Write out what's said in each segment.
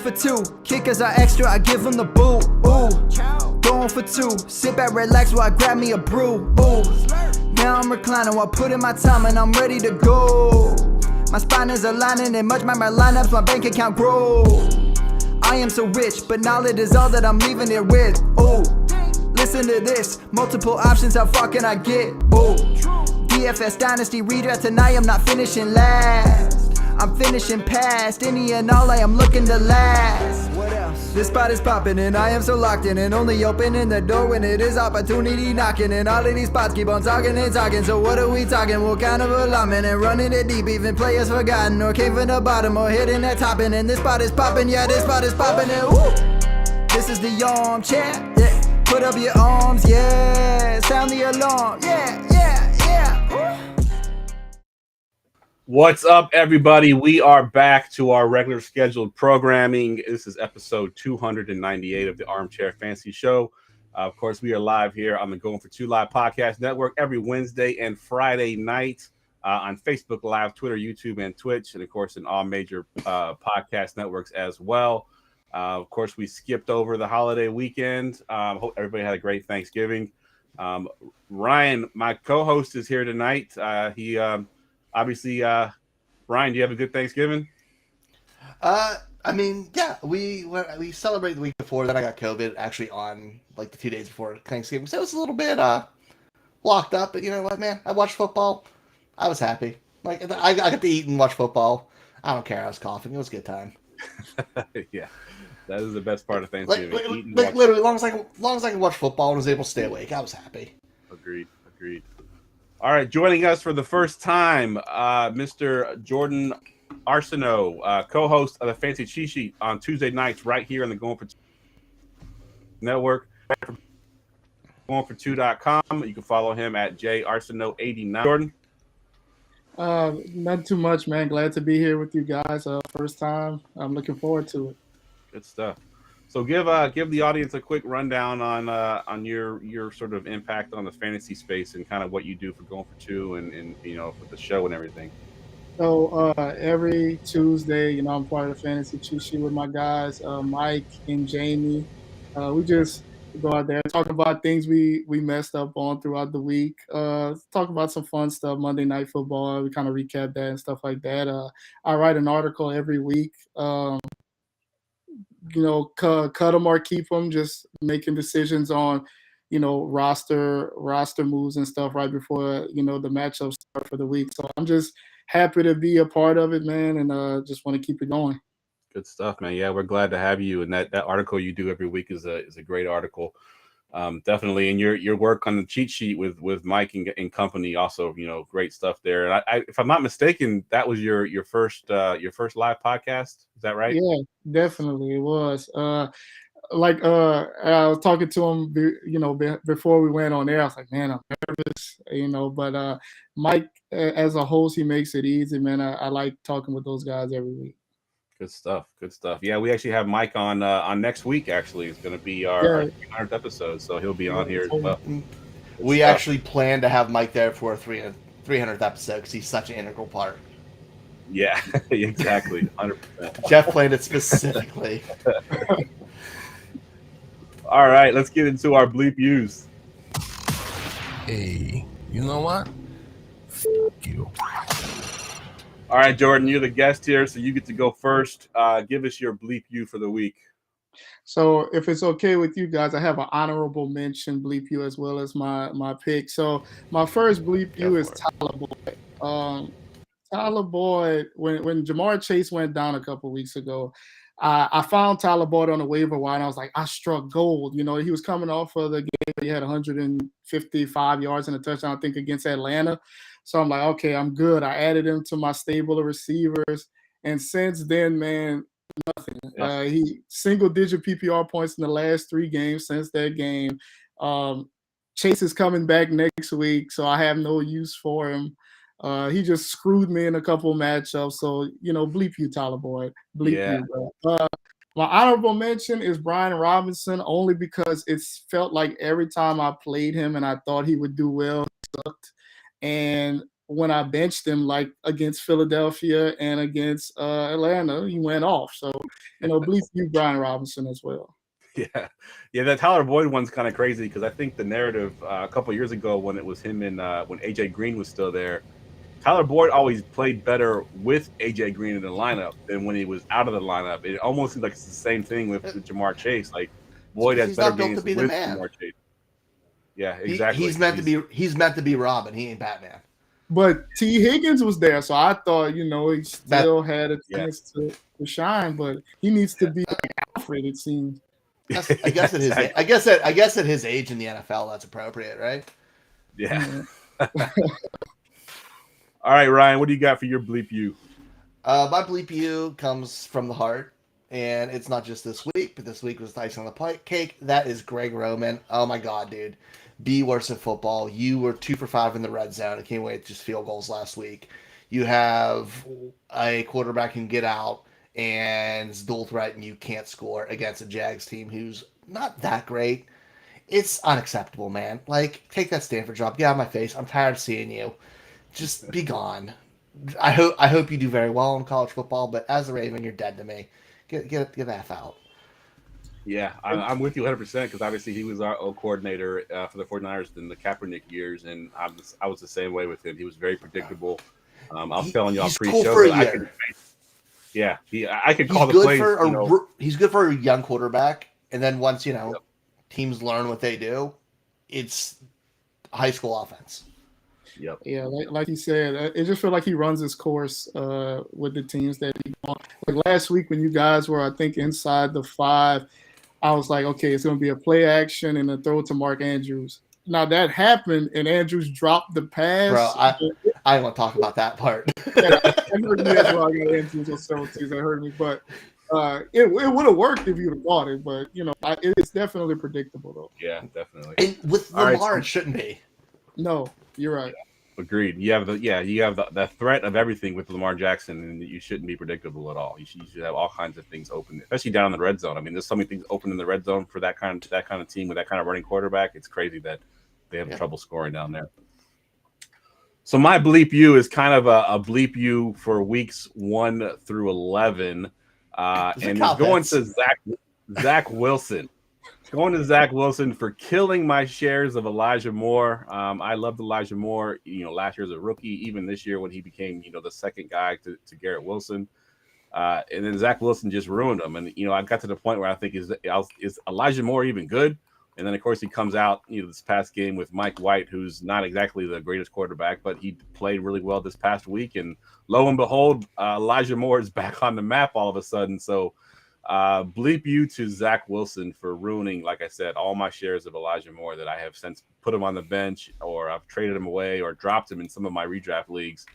for two. Kickers are extra, I give them the boot. Ooh, going for two. Sit back, relax while I grab me a brew. Ooh, now I'm reclining while putting my time and I'm ready to go. My spine is aligning and much my lineups, my bank account grow. I am so rich, but knowledge is all that I'm leaving it with. Ooh, listen to this. Multiple options, how far can I get? Ooh, DFS Dynasty Redraft tonight, I'm not finishing last. I'm finishing past any and all, I am looking to last. What else? This spot is popping and I am so locked in and only opening the door when it is opportunity knocking. And all of these spots keep on talking and talking. So what are we talking? What kind of alignment? And running it deep, even players forgotten or came from the bottom or hitting that top. And this spot is popping, yeah, this spot is popping. And woo! This is the armchair, yeah. Put up your arms, yeah. Sound the alarm, yeah, yeah, yeah. Woo! What's up, everybody? We are back to our regular scheduled programming. This is episode 298 of the Armchair Fantasy Show. Of course, we are live here on the Going for Two Live podcast network every Wednesday and Friday night on Facebook Live, Twitter, YouTube, and Twitch, and of course in all major podcast networks as well. Of course, we skipped over the holiday weekend. Hope everybody had a great Thanksgiving. Ryan, my co-host, is here tonight. He obviously, Brian, do you have a good Thanksgiving? I mean, yeah, we celebrated the week before. Then I got COVID actually on like the 2 days before Thanksgiving, so it was a little bit locked up. But you know what, man? I watched football. I was happy. Like I got to eat and watch football. I don't care. I was coughing. It was a good time. Yeah, that is the best part of Thanksgiving. Like literally, as long as I could watch football and was able to stay awake, I was happy. Agreed. All right, joining us for the first time, Mr. Jordan Arceneaux, co-host of the Fancy Cheat Sheet on Tuesday nights right here on the Going for Two network. GoingFor2.com. You can follow him at jarceneaux89. Jordan? Not too much, man. Glad to be here with you guys. First time. I'm looking forward to it. Good stuff. So give the audience a quick rundown on your sort of impact on the fantasy space and kind of what you do for Going for Two and you know, with the show and everything. So every Tuesday, you know, I'm part of the Fantasy Cheat Sheet with my guys, Mike and Jamie. We just go out there, talk about things we messed up on throughout the week. Talk about some fun stuff, Monday Night Football. We kind of recap that and stuff like that. I write an article every week. You know, cut them or keep them, just making decisions on, you know, roster moves and stuff right before, you know, the matchups start for the week. So I'm just happy to be a part of it, man, and just want to keep it going. Good stuff, man. Yeah, we're glad to have you. And that article you do every week is a great article. Definitely. And your work on the cheat sheet with Mike and company also, you know, great stuff there. And I if I'm not mistaken, that was your first live podcast. Is that right? Yeah, definitely it was. I was talking to him, you know, before we went on air. I was like, man, I'm nervous, you know. But Mike, as a host, he makes it easy, man. I like talking with those guys every week. Good stuff. Yeah, we actually have Mike on next week. Actually, it's going to be our 300th episode, so he'll be on here as well. We actually plan to have Mike there for a 300th episode because he's such an integral part. Yeah, exactly, 100%. Jeff planned it specifically. All right, let's get into our bleep use. Hey, you know what? Fuck you. All right, Jordan, you're the guest here, so you get to go first. Give us your bleep you for the week. So if it's okay with you guys, I have an honorable mention bleep you as well as my pick. So my first bleep you is Tyler Boyd. Tyler Boyd, when Jamar Chase went down a couple weeks ago, I found Tyler Boyd on the waiver wire, and I was like, I struck gold. You know, he was coming off of the game. He had 155 yards and a touchdown, I think, against Atlanta. So I'm like, okay, I'm good. I added him to my stable of receivers. And since then, man, nothing. Yeah. He single-digit PPR points in the last 3 games since that game. Chase is coming back next week, so I have no use for him. He just screwed me in a couple matchups. So, you know, bleep you, Tyler Boyd. Bleep you, bro. My honorable mention is Brian Robinson, only because it's felt like every time I played him and I thought he would do well, he sucked. And when I benched him, like against Philadelphia and against Atlanta, he went off. So, bleep you, Brian Robinson, as well. Yeah, that Tyler Boyd one's kind of crazy because I think the narrative a couple years ago when it was him and when AJ Green was still there, Tyler Boyd always played better with AJ Green in the lineup than when he was out of the lineup. It almost seems like it's the same thing with Jamar Chase. Like Boyd has better games with Jamar Chase. Yeah, exactly. He's meant to be Robin. He ain't Batman. But T. Higgins was there, so I thought he still had a chance to shine. But he needs to be like Alfred. It seems. I guess at his age in the NFL, that's appropriate, right? Yeah. All right, Ryan, what do you got for your bleep you? My bleep you comes from the heart, and it's not just this week, but this week was the icing on the cake. That is Greg Roman. Oh my God, dude. Be worse at football. You were 2 for 5 in the red zone. I can't wait to just field goals last week. You have a quarterback who can get out and it's dual threat, and you can't score against a Jags team who's not that great. It's unacceptable, man. Like, take that Stanford job. Get out of my face. I'm tired of seeing you. Just be gone. I hope you do very well in college football, but as a Raven, you're dead to me. Get the F out. Yeah, I'm with you 100% because obviously he was our O coordinator for the 49ers in the Kaepernick years, and I was the same way with him. He was very predictable. I was telling y'all pre-show cool that I could call the plays. He's good for a young quarterback, and then once teams learn what they do, it's high school offense. Yep. Yeah, like you said, it just feels like he runs his course with the teams that he wants. Like last week when you guys were, I think, inside the 5, I was like, okay, it's going to be a play action and a throw to Mark Andrews. Now that happened, and Andrews dropped the pass. Bro, I want to talk about that part. Yeah, I heard me as well. I got Andrews on several teams. That hurt me, but it would have worked if you'd have bought it. But it's definitely predictable though. Yeah, definitely. And with Lamar, it shouldn't be. No, you're right. Agreed. You have the threat of everything with Lamar Jackson, and you shouldn't be predictable at all. You should have all kinds of things open, especially down in the red zone. I mean, there's so many things open in the red zone for that kind of team with that kind of running quarterback. It's crazy that they have trouble scoring down there. So my bleep you is kind of a bleep you for weeks 1 through 11, and it's going to Zach Wilson. Going to Zach Wilson for killing my shares of Elijah Moore. I loved Elijah Moore, last year as a rookie, even this year when he became, the second guy to Garrett Wilson. And then Zach Wilson just ruined him. And, I got to the point where I think, is Elijah Moore even good? And then, of course, he comes out, this past game with Mike White, who's not exactly the greatest quarterback, but he played really well this past week. And lo and behold, Elijah Moore is back on the map all of a sudden. So, bleep you to Zach Wilson for ruining, like I said, all my shares of Elijah Moore that I have since put him on the bench, or I've traded him away or dropped him in some of my redraft leagues.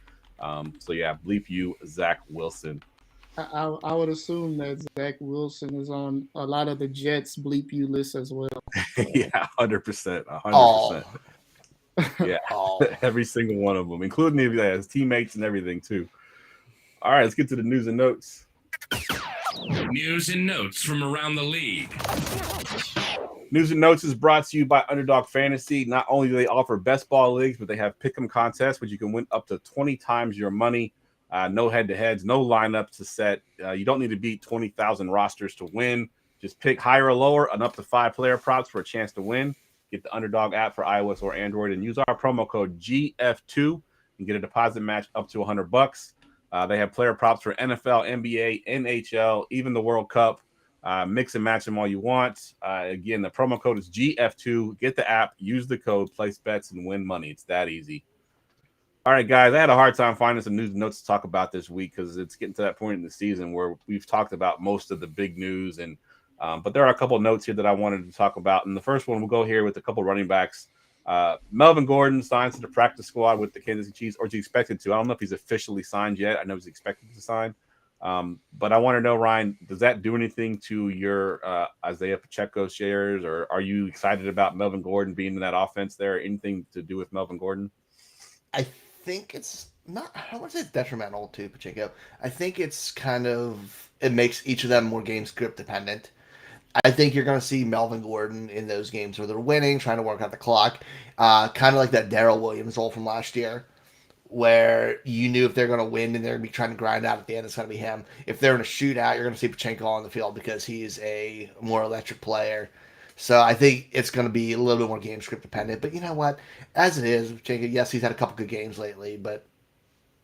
So yeah, bleep you, Zach Wilson. I would assume that Zach Wilson is on a lot of the Jets bleep you list as well. Yeah, 100%. 100%. Yeah, every single one of them, including his teammates and everything too. All right, let's get to the news and notes. News and notes from around the league. News and notes is brought to you by Underdog Fantasy. Not only do they offer best ball leagues, but they have pick'em contests, which you can win up to 20 times your money. No head-to-heads, no lineups to set. You don't need to beat 20,000 rosters to win. Just pick higher or lower and up to 5 player props for a chance to win. Get the Underdog app for iOS or Android and use our promo code GF2 and get a deposit match up to $100. They have player props for NFL, NBA, NHL, even the World Cup. Mix and match them all you want. Again, the promo code is GF2. Get the app, use the code, place bets, and win money. It's that easy. All right, guys, I had a hard time finding some news and notes to talk about this week because it's getting to that point in the season where we've talked about most of the big news. But there are a couple of notes here that I wanted to talk about. And the first one, we'll go here with a couple running backs. Melvin Gordon signs to the practice squad with the Kansas City Chiefs, or is he expected to? I don't know if he's officially signed yet. I know he's expected to sign. But I want to know, Ryan, does that do anything to your Isaiah Pacheco shares, or are you excited about Melvin Gordon being in that offense there? Anything to do with Melvin Gordon? I think it's not, I don't want to say it's detrimental to Pacheco. I think it's it makes each of them more game script dependent. I think you're going to see Melvin Gordon in those games where they're winning, trying to work out the clock, kind of like that Darrell Williams role from last year, where you knew if they're going to win and they're going to be trying to grind out at the end, it's going to be him. If they're in a shootout, you're going to see Pachenko on the field because he's a more electric player. So I think it's going to be a little bit more game script dependent. But you know what? As it is, Pachenko, yes, he's had a couple good games lately, but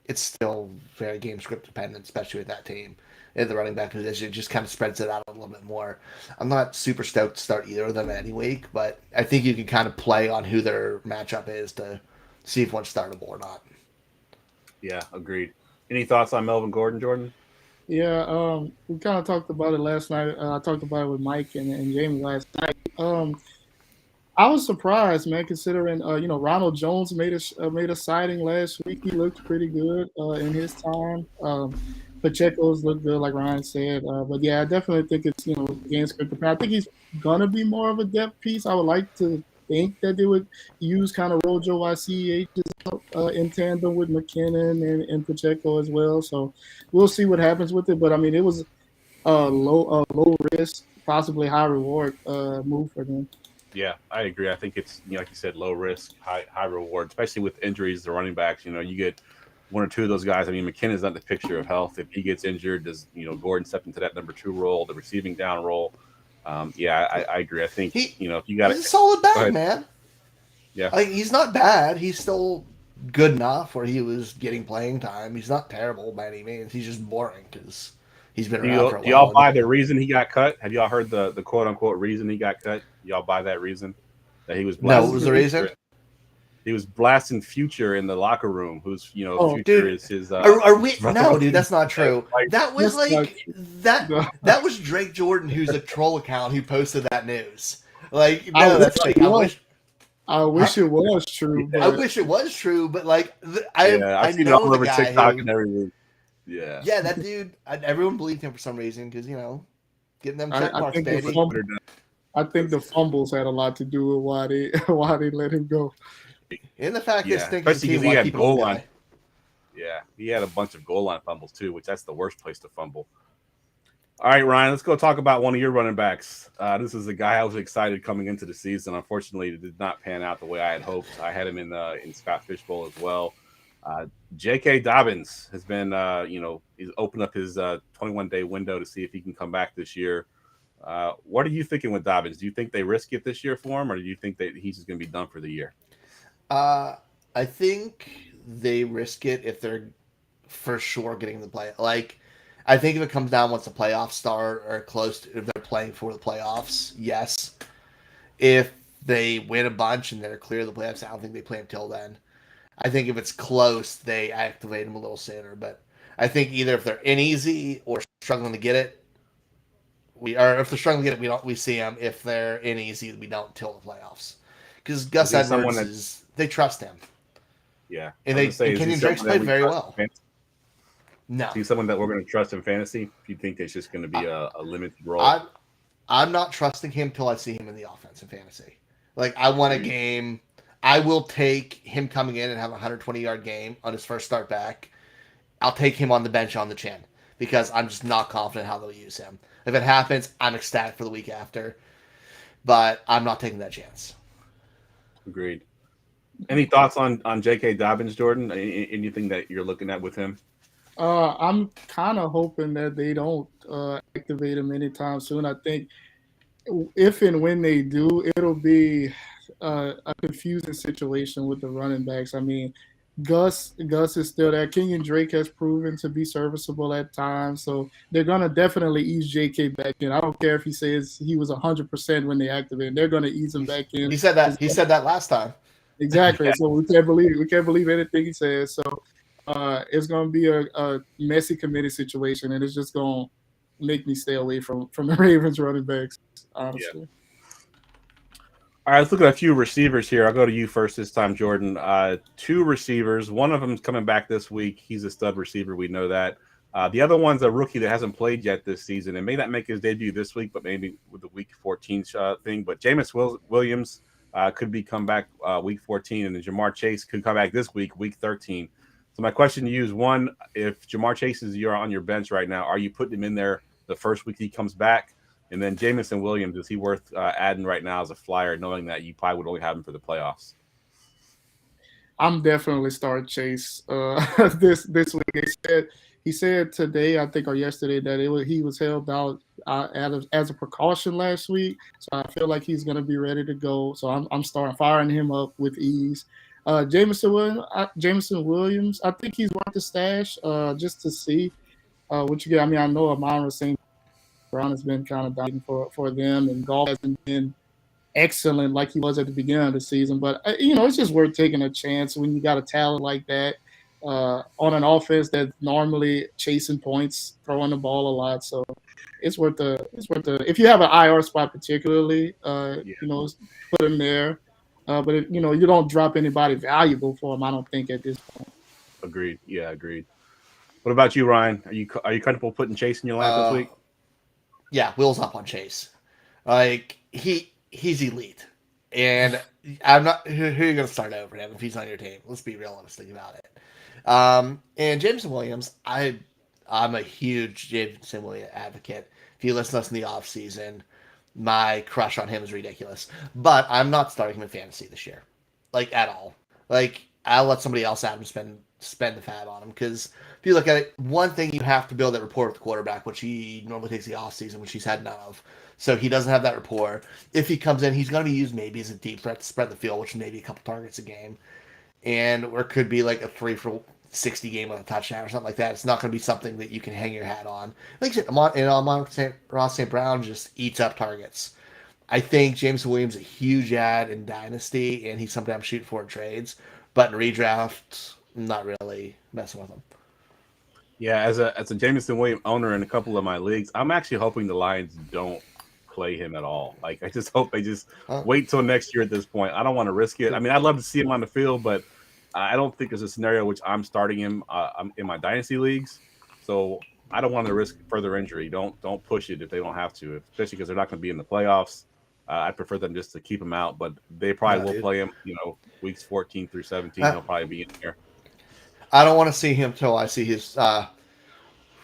it's still very game script dependent, especially with that team. In the running back position, it just kind of spreads it out a little bit more. I'm not super stoked to start either of them any week, but I think you can kind of play on who their matchup is to see if one's startable or not. Yeah, agreed. Any thoughts on Melvin Gordon, Jordan? Yeah, we kind of talked about it last night. I talked about it with Mike and Jamie last night. I was surprised, man, considering Ronald Jones made a sighting last week. He looked pretty good in his time. Pacheco's looked good, like Ryan said. But yeah, I definitely think it's game script. I think he's gonna be more of a depth piece. I would like to think that they would use kind of Rojo YCH in tandem with McKinnon and Pacheco as well. So we'll see what happens with it. But I mean, it was a low risk, possibly high reward move for them. Yeah, I agree. I think it's like you said, low risk, high reward, especially with injuries. The running backs, you get one or two of those guys. I mean, McKinnon's not the picture of health. If he gets injured, does Gordon step into that number 2 role, the receiving down role? I agree. I think if you got he's a solid back, man. Yeah, like he's not bad. He's still good enough where he was getting playing time. He's not terrible by any means. He's just boring because he's been around for a while. Do y'all buy the reason he got cut? Have y'all heard the quote unquote reason he got cut? Y'all buy that reason that he was blasting? No, what was the reason? He was blasting Future in the locker room. Who's Future dude, is his. Are we? No, dude, that's not true. That was that was Drake Jordan, who's a troll account who posted that news. Like, no, that's fake. I wish it was true. But... I wish it was true, but like, I've seen it all over TikTok and everything. Yeah, that dude. Everyone believed him for some reason because getting them check marks, baby. I think the fumbles had a lot to do with why they let him go. And the fact is, especially because he had goal line. Yeah, he had a bunch of goal line fumbles too, which that's the worst place to fumble. All right, Ryan, let's go talk about one of your running backs. This is a guy I was excited coming into the season. Unfortunately, it did not pan out the way I had hoped. I had him in Scott Fishbowl as well. J.K. Dobbins has been, he's opened up his 21-day window to see if he can come back this year. What are you thinking with Dobbins? Do you think they risk it this year for him, or do you think that he's just going to be done for the year? I think they risk it if they're for sure getting the play. Like, I think if it comes down once the playoffs start or close to, if they're playing for the playoffs, yes. If they win a bunch and they're clear of the playoffs, I don't think they play until then. I think if it's close, they activate them a little sooner. But I think either if they're in easy or struggling to get it, if they're struggling to get it, we see them. If they're in easy, we don't until the playoffs. Because Gus Edwards they trust him. Yeah, and Kenyon Drake's played very well. No, is he someone that we're going to trust in fantasy? If you think it's just going to be a limited role, I'm not trusting him till I see him in the offense in fantasy. Like, I want a game. I will take him coming in and have a 120-yard game on his first start back. I'll take him on the bench on the chin because I'm just not confident how they'll use him. If it happens, I'm ecstatic for the week after, but I'm not taking that chance. Agreed. Any thoughts on J.K. Dobbins, Jordan? Anything that you're looking at with him? I'm kind of hoping that they don't activate him anytime soon. I think if and when they do, it'll be a confusing situation with the running backs. I mean, Gus is still there. Kenyon Drake has proven to be serviceable at times, so they're gonna definitely ease J.K. back in. I don't care if he says he was 100% when they activated. They're gonna ease him back in. He said that. He said that last time. Exactly. Yeah. So we can't believe anything he says. So it's gonna be a messy committee situation, and it's just gonna make me stay away from the Ravens running backs, honestly. Yeah. All right, let's look at a few receivers here. I'll go to you first this time, Jordan. 2 receivers. One of them is coming back this week. He's a stud receiver. We know that. The other one's a rookie that hasn't played yet this season and may not make his debut this week, but maybe with the week 14 thing. But Jameis Williams could be come back week 14, and then Jamar Chase could come back this week 13. So my question to you is, one, if Jamar Chase is on your bench right now, are you putting him in there the first week he comes back? And then Jameson Williams, is he worth adding right now as a flyer, knowing that you probably would only have him for the playoffs? I'm definitely starting Chase this week. He said today, I think, or yesterday, that he was held out as a precaution last week. So I feel like he's going to be ready to go. So I'm starting firing him up with ease. Jameson Williams, I think he's worth the stash just to see what you get. I mean, I know Amon St. Brown has been kind of dominating for them, and Golf hasn't been excellent like he was at the beginning of the season. But it's just worth taking a chance when you got a talent like that on an offense that's normally chasing points, throwing the ball a lot. So it's worth the if you have an IR spot particularly, put him there. But you don't drop anybody valuable for him, I don't think, at this point. Agreed. Yeah, agreed. What about you, Ryan? Are you comfortable putting Chase in your lineup this week? Yeah, Will's up on Chase. Like he's elite, and I'm not. Who are you going to start over him if he's on your team? Let's be realistic about it. And Jameson Williams, I'm a huge Jameson Williams advocate. If you listen to us in the off season, my crush on him is ridiculous. But I'm not starting him in fantasy this year, like at all. Like I'll let somebody else out and spend the fab on him, because if you look at it, one thing you have to build that rapport with the quarterback, which he normally takes the off season, which he's had none of. So he doesn't have that rapport. If he comes in, he's going to be used maybe as a deep threat to spread the field, which is maybe a couple targets a game, or it could be like a 3 for 60 game with a touchdown or something like that. It's not going to be something that you can hang your hat on. Like I said, Amon St. Brown just eats up targets. I think James Williams is a huge ad in Dynasty, and he's sometimes shoot for trades. But in redraft, I'm not really messing with him. Yeah, as a Jameson Williams owner in a couple of my leagues, I'm actually hoping the Lions don't play him at all. Like, I just hope they just wait till next year at this point. I don't want to risk it. I mean, I'd love to see him on the field, but I don't think there's a scenario which I'm starting him in my dynasty leagues. So I don't want to risk further injury. Don't push it if they don't have to, especially because they're not going to be in the playoffs. I prefer them just to keep him out, but they probably will play him, weeks 14 through 17. He'll probably be in here. I don't want to see him till I see his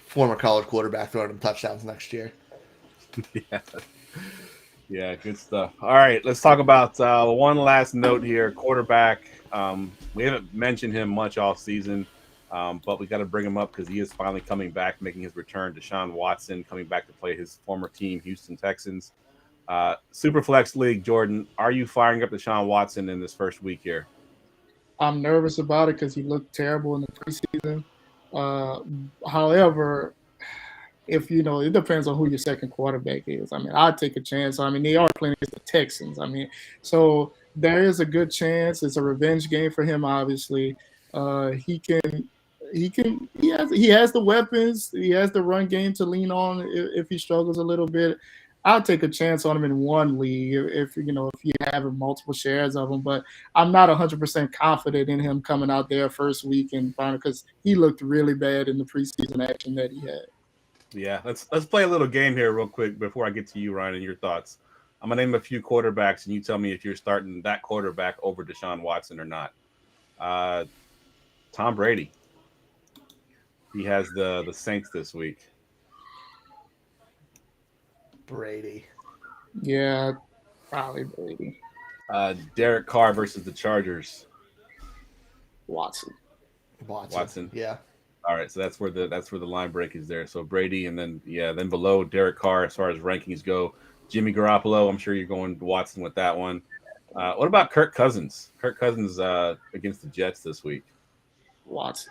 former college quarterback throwing him touchdowns next year. Yeah, good stuff. All right, let's talk about one last note here. Quarterback. We haven't mentioned him much all season, but we got to bring him up because he is finally coming back, making his return. Deshaun Watson coming back to play his former team, Houston Texans. Superflex League, Jordan, are you firing up Deshaun Watson in this first week here? I'm nervous about it because he looked terrible in the preseason. However, if it depends on who your second quarterback is. I mean, I'd take a chance. I mean, they are playing against the Texans. I mean, so there is a good chance. It's a revenge game for him. Obviously, he has the weapons. He has the run game to lean on if he struggles a little bit. I'll take a chance on him in one league if you have multiple shares of him, but I'm not 100% confident in him coming out there first week and final, because he looked really bad in the preseason action that he had. Yeah, let's play a little game here real quick before I get to you, Ryan, and your thoughts. I'm gonna name a few quarterbacks, and you tell me if you're starting that quarterback over Deshaun Watson or not. Tom Brady. He has the Saints this week. Brady. Yeah, probably Brady. Derek Carr versus the Chargers. Watson. Yeah. All right, so that's where the line break is there. So Brady, and then below Derek Carr as far as rankings go. Jimmy Garoppolo. I'm sure you're going to Watson with that one. What about Kirk Cousins? Kirk Cousins against the Jets this week. Watson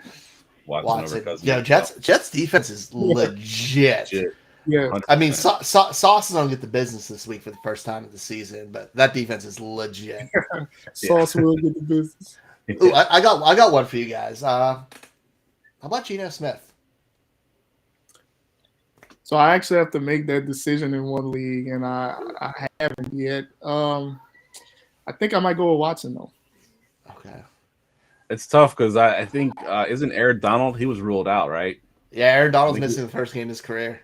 over Cousins. Yeah, Jets defense is legit. Yeah, 100%. I mean, Sauce is going to get the business this week for the first time of the season, but that defense is legit. Sauce will get the business. Ooh, I got one for you guys. How about Geno Smith? So I actually have to make that decision in one league, and I haven't yet. I think I might go with Watson though. Okay. It's tough because I think isn't Aaron Donald? He was ruled out, right? Yeah, Aaron Donald's missing the first game of his career.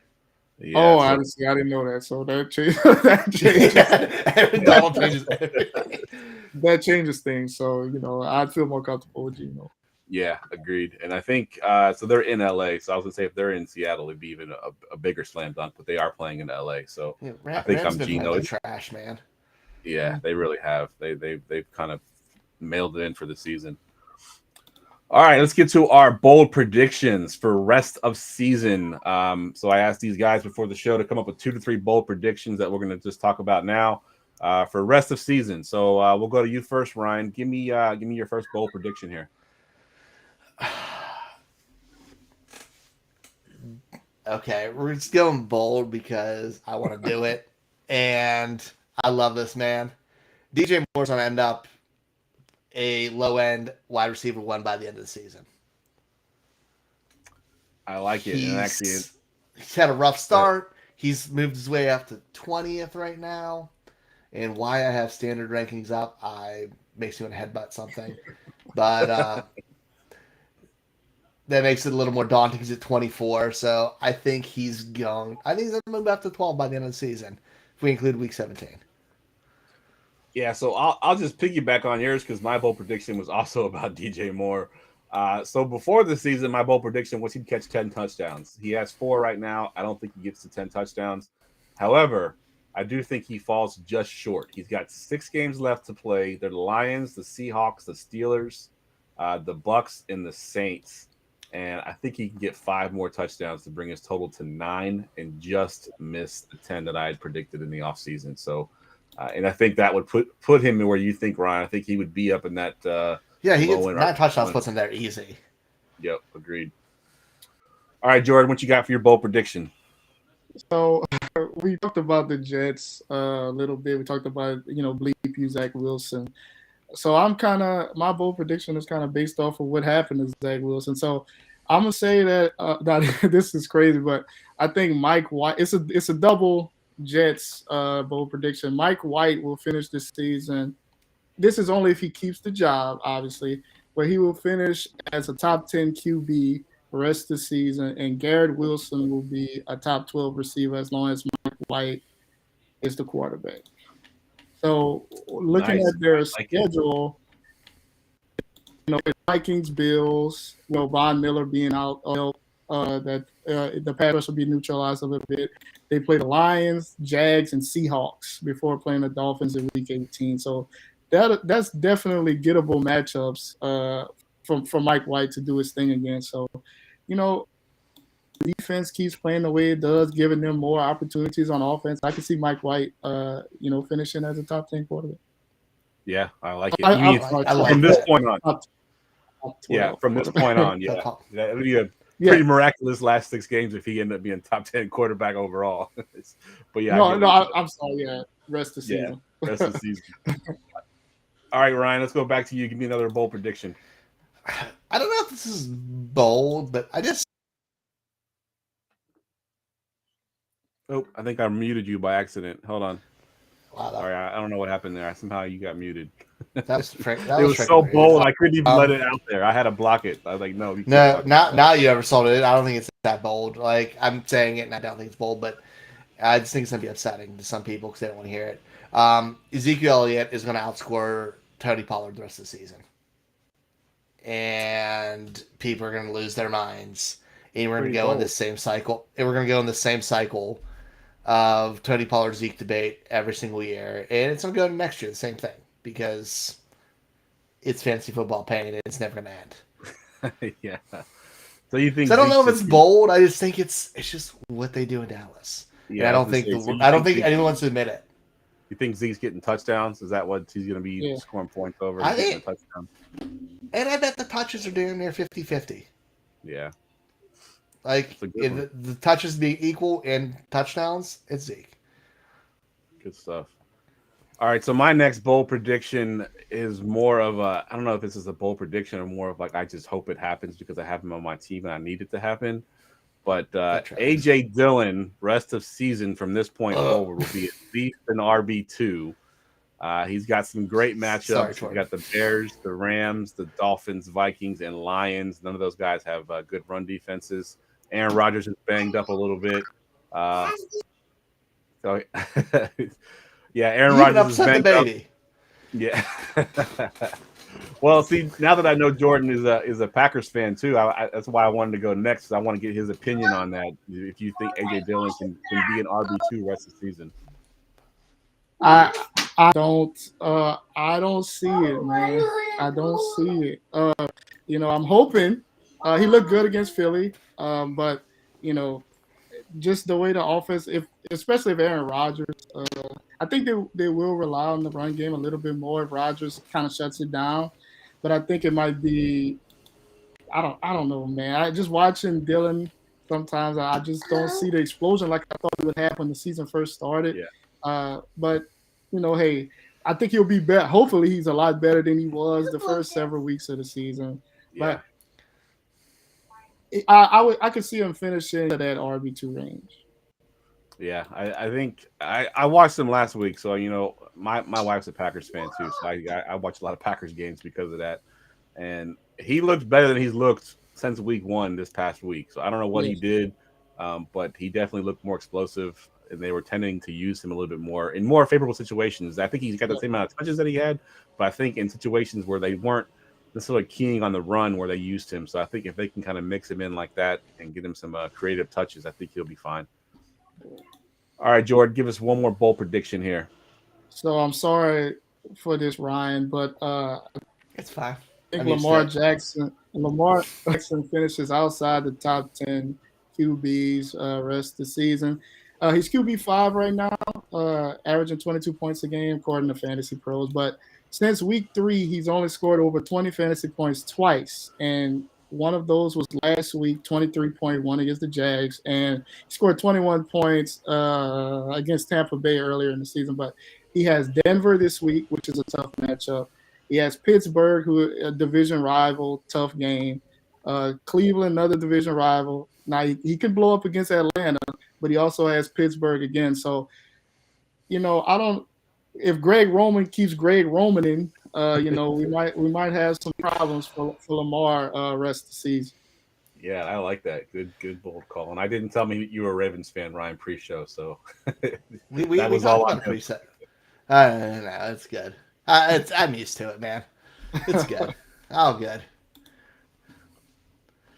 Yeah, I didn't know that. So that changes. Aaron Donald changes everything. That changes things. So I'd feel more comfortable with Geno. Yeah, agreed. And I think so they're in LA. So I was gonna say if they're in Seattle, it'd be even a bigger slam dunk. But they are playing in LA, so I think I'm Geno. Trash, man. Yeah, they really have. They've kind of mailed it in for the season. All right, let's get to our bold predictions for rest of season. So I asked these guys before the show to come up with 2 to 3 bold predictions that we're going to just talk about now for rest of season. So we'll go to you first, Ryan. Give me your first bold prediction here. Okay, we're just going bold because I want to do it, and I love this man. DJ Moore's going to end up a low-end wide receiver 1 by the end of the season. I like it. And actually, he's had a rough start. He's moved his way up to 20th right now. And why I have standard rankings up, makes me want to headbutt something. But that makes it a little more daunting. He's at 24. So I think he's going to move up to 12 by the end of the season, if we include week 17. Yeah, so I'll just piggyback on yours because my bold prediction was also about DJ Moore. So before the season, my bold prediction was he'd catch 10 touchdowns. He has 4 right now. I don't think he gets to 10 touchdowns. However, I do think he falls just short. He's got 6 games left to play. They're the Lions, the Seahawks, the Steelers, the Bucks, and the Saints. And I think he can get 5 more touchdowns to bring his total to 9 and just miss the 10 that I had predicted in the offseason. So, and I think that would put him where you think, Ryan. I think he would be up in that. Yeah, he gets 9 touchdowns, puts him there easy. Yep, agreed. All right, Jordan, what you got for your bold prediction? So we talked about the Jets a little bit. We talked about, bleep you, Zach Wilson. So my bold prediction is kind of based off of what happened to Zach Wilson. So I'm gonna say that this is crazy, but I think Mike White. It's a double Jets bold prediction. Mike White will finish this season. This is only if he keeps the job, obviously, but he will finish as a top 10 QB the rest of the season, and Garrett Wilson will be a top 12 receiver as long as Mike White is the quarterback. So looking at their schedule, Vikings, Bills, Von Miller being out, that the pass rush will be neutralized a little bit. They play the Lions, Jags, and Seahawks before playing the Dolphins in Week 18. So that's definitely gettable matchups for Mike White to do his thing again. So, defense keeps playing the way it does, giving them more opportunities on offense. I can see Mike White, finishing as a top 10 quarterback. Yeah, I like it. From this point on. Yeah, from this point on, yeah. That would be a pretty miraculous last 6 games if he ended up being top 10 quarterback overall. But yeah. I'm sorry. Yeah, rest of the season. Yeah, rest of the season. All right, Ryan, let's go back to you. Give me another bold prediction. I don't know if this is bold, but I just. Oh, I think I muted you by accident. Hold on. Wow, Sorry, I don't know what happened there. Somehow you got muted. It was so bold. I couldn't even let it out there. I had to block it. I was like, no. Now you ever sold it. I don't think it's that bold. Like, I'm saying it, and I don't think it's bold, but I just think it's going to be upsetting to some people because they don't want to hear it. Ezekiel Elliott is going to outscore Tony Pollard the rest of the season. And people are going to lose their minds. And we're going to go in this same cycle. And we're going to go in the same cycle of Tony Pollard Zeke debate every single year. And it's going to go into next year, the same thing. Because it's fantasy football pain and it's never going to end. Yeah. So you think? So I don't know if it's bold. I just think it's just what they do in Dallas. Yeah, and I don't think anyone wants to admit it. You think Zeke's getting touchdowns? Is that what he's going to be scoring points over? I think. And I bet the touches are damn near 50-50. Yeah. Like if the touches being equal in touchdowns, it's Zeke. Good stuff. All right, so my next bold prediction is more of I don't know if this is a bold prediction or more of like I just hope it happens because I have him on my team and I need it to happen. But AJ Dillon, rest of season from this point forward, will be at least an RB2. He's got some great matchups. He's got the Bears, the Rams, the Dolphins, Vikings, and Lions. None of those guys have good run defenses. Aaron Rodgers is banged up a little bit. So yeah, Aaron Rodgers is banged up. Yeah. Well, see, now that I know Jordan is a Packers fan too, that's why I wanted to go next. I want to get his opinion on that. If you think AJ Dillon can be an RB2 rest of the season, I I don't see it, man. I don't see it. I'm hoping he looked good against Philly, but you know, just the way the offense, especially if Aaron Rodgers, I think they will rely on the run game a little bit more if Rodgers kind of shuts it down. But I think it might be, I don't know, man. I just watching Dylan. Sometimes I just don't see the explosion like I thought it would have when the season first started. But hey, I think he'll be better. Hopefully, he's a lot better than he was the first several weeks of the season. Yeah. But I could see him finishing at that RB2 range. Yeah, I think I watched them last week, so my wife's a Packers fan too, so I watch a lot of Packers games because of that. And he looked better than he's looked since week 1 this past week. So I don't know what he did, but he definitely looked more explosive, and they were tending to use him a little bit more in more favorable situations. I think he's got the same amount of touches that he had, but I think in situations where they weren't necessarily keying on the run where they used him. So I think if they can kind of mix him in like that and get him some creative touches, I think he'll be fine. All right, Jordan, give us one more bold prediction here. So I'm sorry for this, Ryan, but it's fine. I think Lamar Jackson finishes outside the top 10 QBs rest of the season. He's QB5 right now, averaging 22 points a game according to Fantasy Pros. But since week 3, he's only scored over 20 fantasy points twice, and one of those was last week, 23.1 against the Jags, and he scored 21 points against Tampa Bay earlier in the season. But he has Denver this week, which is a tough matchup. He has Pittsburgh, who a division rival, tough game. Cleveland, another division rival. Now, he could blow up against Atlanta, but he also has Pittsburgh again. So, if Greg Roman keeps Greg Romaning, we might have some problems for Lamar rest of the season. Yeah, I like that. Good bold call. And I didn't tell me you were a Ravens fan, Ryan, pre-show. So we was all on preset. No, it's good. I'm used to it, man. It's good. All good.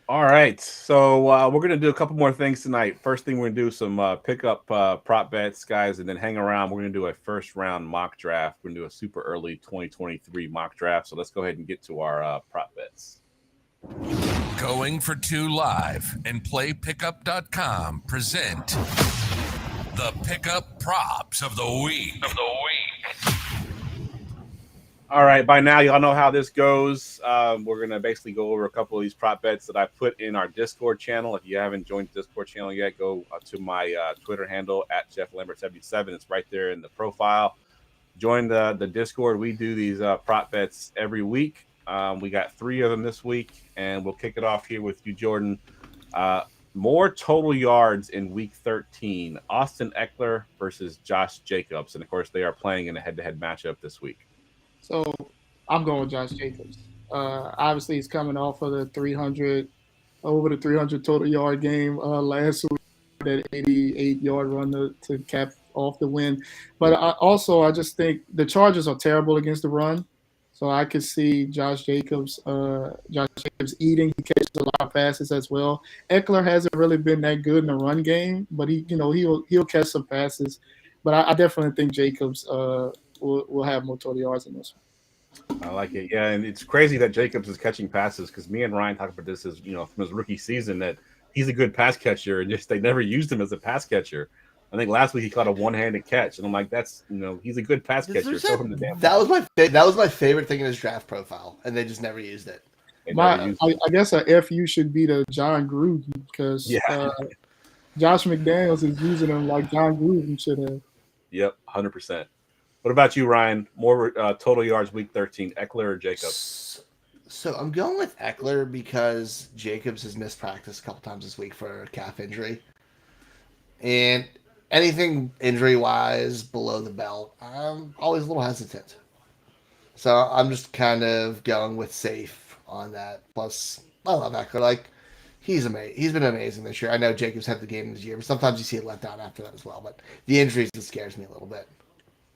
All right. So we're going to do a couple more things tonight. First thing, we're going to do some pickup prop bets, guys, and then hang around. We're going to do a first-round mock draft. We're going to do a super early 2023 mock draft. So let's go ahead and get to our prop bets. Going for 2 Live and PlayPickup.com present the Pickup Props of the Week. All right, by now y'all know how this goes. We're going to basically go over a couple of these prop bets that I put in our Discord channel. If you haven't joined the Discord channel yet, go to my Twitter handle at JeffLambert77. It's right there in the profile. Join the Discord. We do these prop bets every week. We got 3 of them this week, and we'll kick it off here with you, Jordan. More total yards in week 13. Austin Eckler versus Josh Jacobs. And, of course, they are playing in a head-to-head matchup this week. So I'm going with Josh Jacobs. Obviously, he's coming off of the over the 300 total yard game last week, that 88-yard run to cap off the win. But I just think the Chargers are terrible against the run. So I could see Josh Jacobs eating. He catches a lot of passes as well. Eckler hasn't really been that good in the run game, but he'll catch some passes. But I definitely think Jacobs will have more total yards in this one. I like it. Yeah, and it's crazy that Jacobs is catching passes because me and Ryan talked about this as from his rookie season that he's a good pass catcher, and just they never used him as a pass catcher. I think last week he caught a one-handed catch, and I'm like, that's he's a good pass catcher. That was my favorite thing in his draft profile, and they just never used it. I guess a FU should be to John Gruden because Josh McDaniels is using him like John Gruden should have. Yep, 100%. What about you, Ryan? More total yards week 13, Eckler or Jacobs? So I'm going with Eckler because Jacobs has missed practice a couple times this week for a calf injury. And anything injury-wise below the belt, I'm always a little hesitant. So I'm just kind of going with safe on that. Plus, I love Eckler. Like, he's amazing. He's been amazing this year. I know Jacobs had the game this year, but sometimes you see it let down after that as well. But the injuries, it scares me a little bit.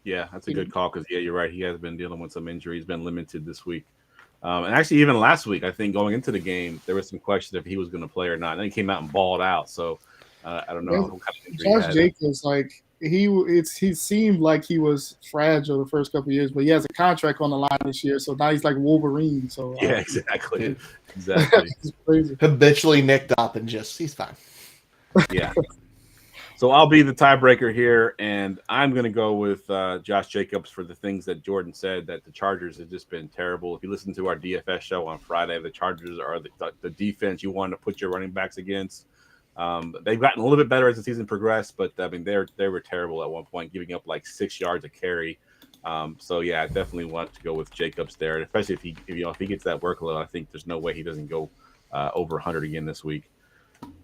Yeah, that's a good call because, you're right. He has been dealing with some injuries, been limited this week. And actually, even last week, I think going into the game, there was some question if he was going to play or not. And then he came out and balled out. So I don't know what kind of injury Josh Jacobs, he seemed like he was fragile the first couple of years, but he has a contract on the line this year, so now he's like Wolverine. So Yeah, exactly. Exactly. It's crazy. Habitually nicked up and he's fine. Yeah. So I'll be the tiebreaker here, and I'm going to go with Josh Jacobs for the things that Jordan said, that the Chargers have just been terrible. If you listen to our DFS show on Friday, the Chargers are the defense you want to put your running backs against. They've gotten a little bit better as the season progressed, but I mean they were terrible at one point, giving up like 6 yards a carry. So yeah, I definitely want to go with Jacobs there, especially if he gets that workload. I think there's no way he doesn't go over 100 again this week.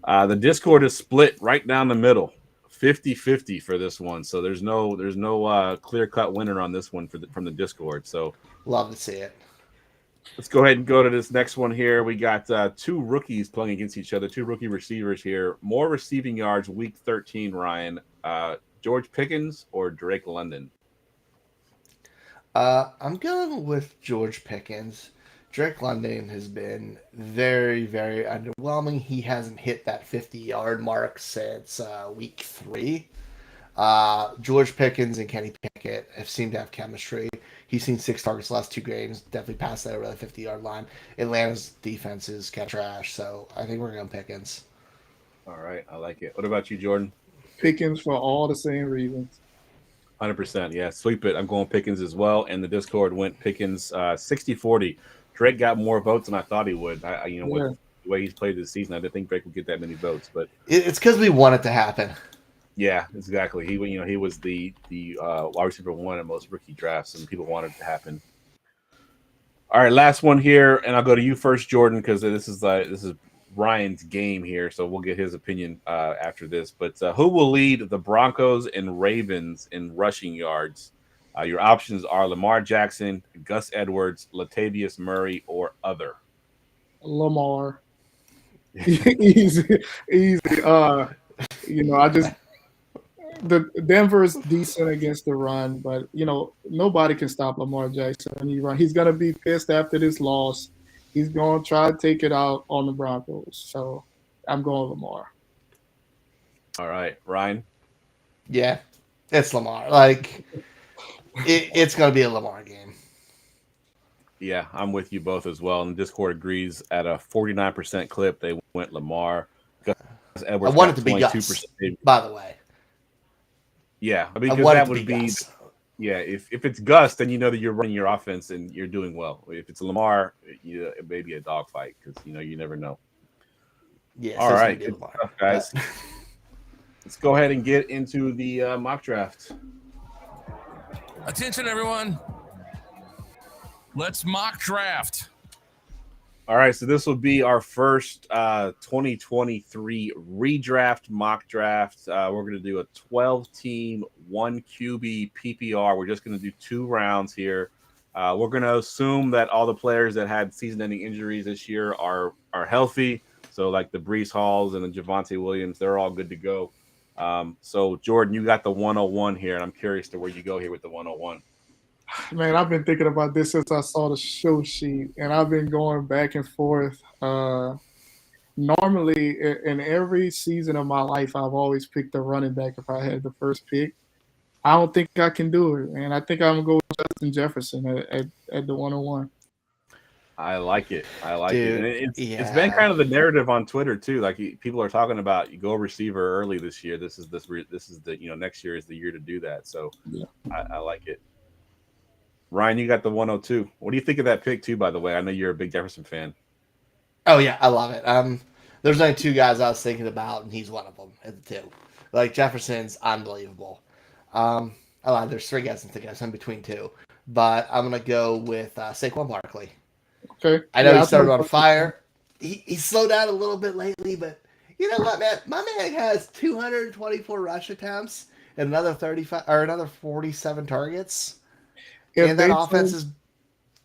The Discord is split right down the middle, 50-50 for this one. So there's no clear-cut winner on this one from the Discord. So love to see it. Let's go ahead and go to this next one here. We got two rookies playing against each other, two rookie receivers here. More receiving yards week 13, Ryan. George Pickens or Drake London? I'm going with George Pickens. Drake London has been very, very underwhelming. He hasn't hit that 50-yard mark since week 3. George Pickens and Kenny Pickett have seemed to have chemistry. He's seen 6 targets the last 2 games. Definitely passed that over the 50-yard line. Atlanta's defense is kind of trash, so I think we're going Pickens. All right, I like it. What about you, Jordan? Pickens for all the same reasons. 100%, yeah. Sweep it. I'm going Pickens as well, and the Discord went Pickens 60-40. Drake got more votes than I thought he would. With the way he's played this season, I didn't think Drake would get that many votes, but it's because we want it to happen. Yeah, exactly. He was the wide receiver 1 in most rookie drafts, and people wanted it to happen. All right, last one here, and I'll go to you first, Jordan, because this is Ryan's game here, so we'll get his opinion after this. But who will lead the Broncos and Ravens in rushing yards? Your options are Lamar Jackson, Gus Edwards, Latavius Murray, or other. Lamar. Easy. The Denver's decent against the run, but nobody can stop Lamar Jackson when he run. He's gonna be pissed after this loss. He's gonna try to take it out on the Broncos. So I'm going Lamar. All right, Ryan. Yeah, it's Lamar. Like it's gonna be a Lamar game. Yeah, I'm with you both as well. And Discord agrees at a 49% clip. They went Lamar. Gus Edwards I want it to be Gus, by the way. Yeah, because that would be yeah. If it's Gus, then you know that you're running your offense and you're doing well. If it's Lamar, it may be a dogfight because you never know. Yeah. All right, good stuff, guys. Let's go ahead and get into the mock draft. Attention, everyone. Let's mock draft. All right, so this will be our first 2023 redraft mock draft. We're going to do a 12-team, 1 QB PPR. We're just going to do 2 rounds here. We're going to assume that all the players that had season-ending injuries this year are healthy. So like the Breece Halls and the Javonte Williams, they're all good to go. So Jordan, you got the 101 here, and I'm curious to where you go here with the 101. Man, I've been thinking about this since I saw the show sheet, and I've been going back and forth. Normally, in every season of my life, I've always picked a running back if I had the first pick. I don't think I can do it, and I think I'm going to go with Justin Jefferson at the 101. I like it. It. It's been kind of the narrative on Twitter too. Like people are talking about you go receiver early this year. This is the next year is the year to do that. So yeah. I like it. Ryan, you got the 102. What do you think of that pick too? By the way, I know you're a big Jefferson fan. Oh yeah, I love it. There's only 2 guys I was thinking about, and he's one of them at the 2. Like Jefferson's unbelievable. I lied. There's 3 guys I'm thinking of. I'm between 2, but I'm gonna go with Saquon Barkley. Okay. I know he started on fire. He slowed down a little bit lately, but you know what, man? My man has 224 rush attempts and another 47 targets. And that offense is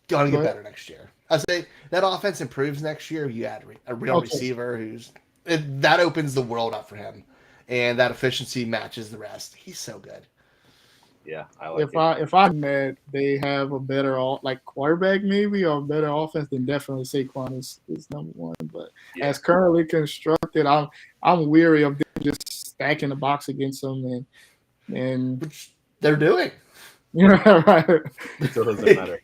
going to get better next year. I say that offense improves next year. You add a real receiver that opens the world up for him, and that efficiency matches the rest. He's so good. Yeah, I like it. If I'm mad, they have a better quarterback maybe or a better offense, then definitely Saquon is number 1. But as currently constructed, I'm weary of them just stacking the box against them and and Which they're doing. right. It still doesn't matter.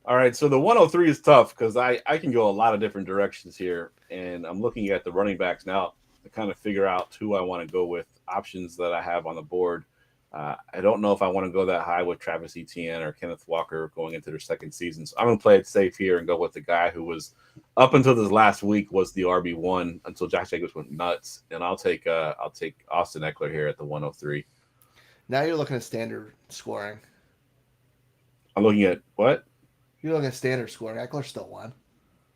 All right, so the 103 is tough because I can go a lot of different directions here, and I'm looking at the running backs now to kind of figure out who I want to go with, options that I have on the board. I don't know if I want to go that high with Travis Etienne or Kenneth Walker going into their second season, so I'm going to play it safe here and go with the guy who was up until this last week was the RB1 until Josh Jacobs went nuts, and I'll take Austin Eckler here at the 103. Now you're looking at standard scoring. I'm looking at what? You're looking at standard scoring. Eckler still won.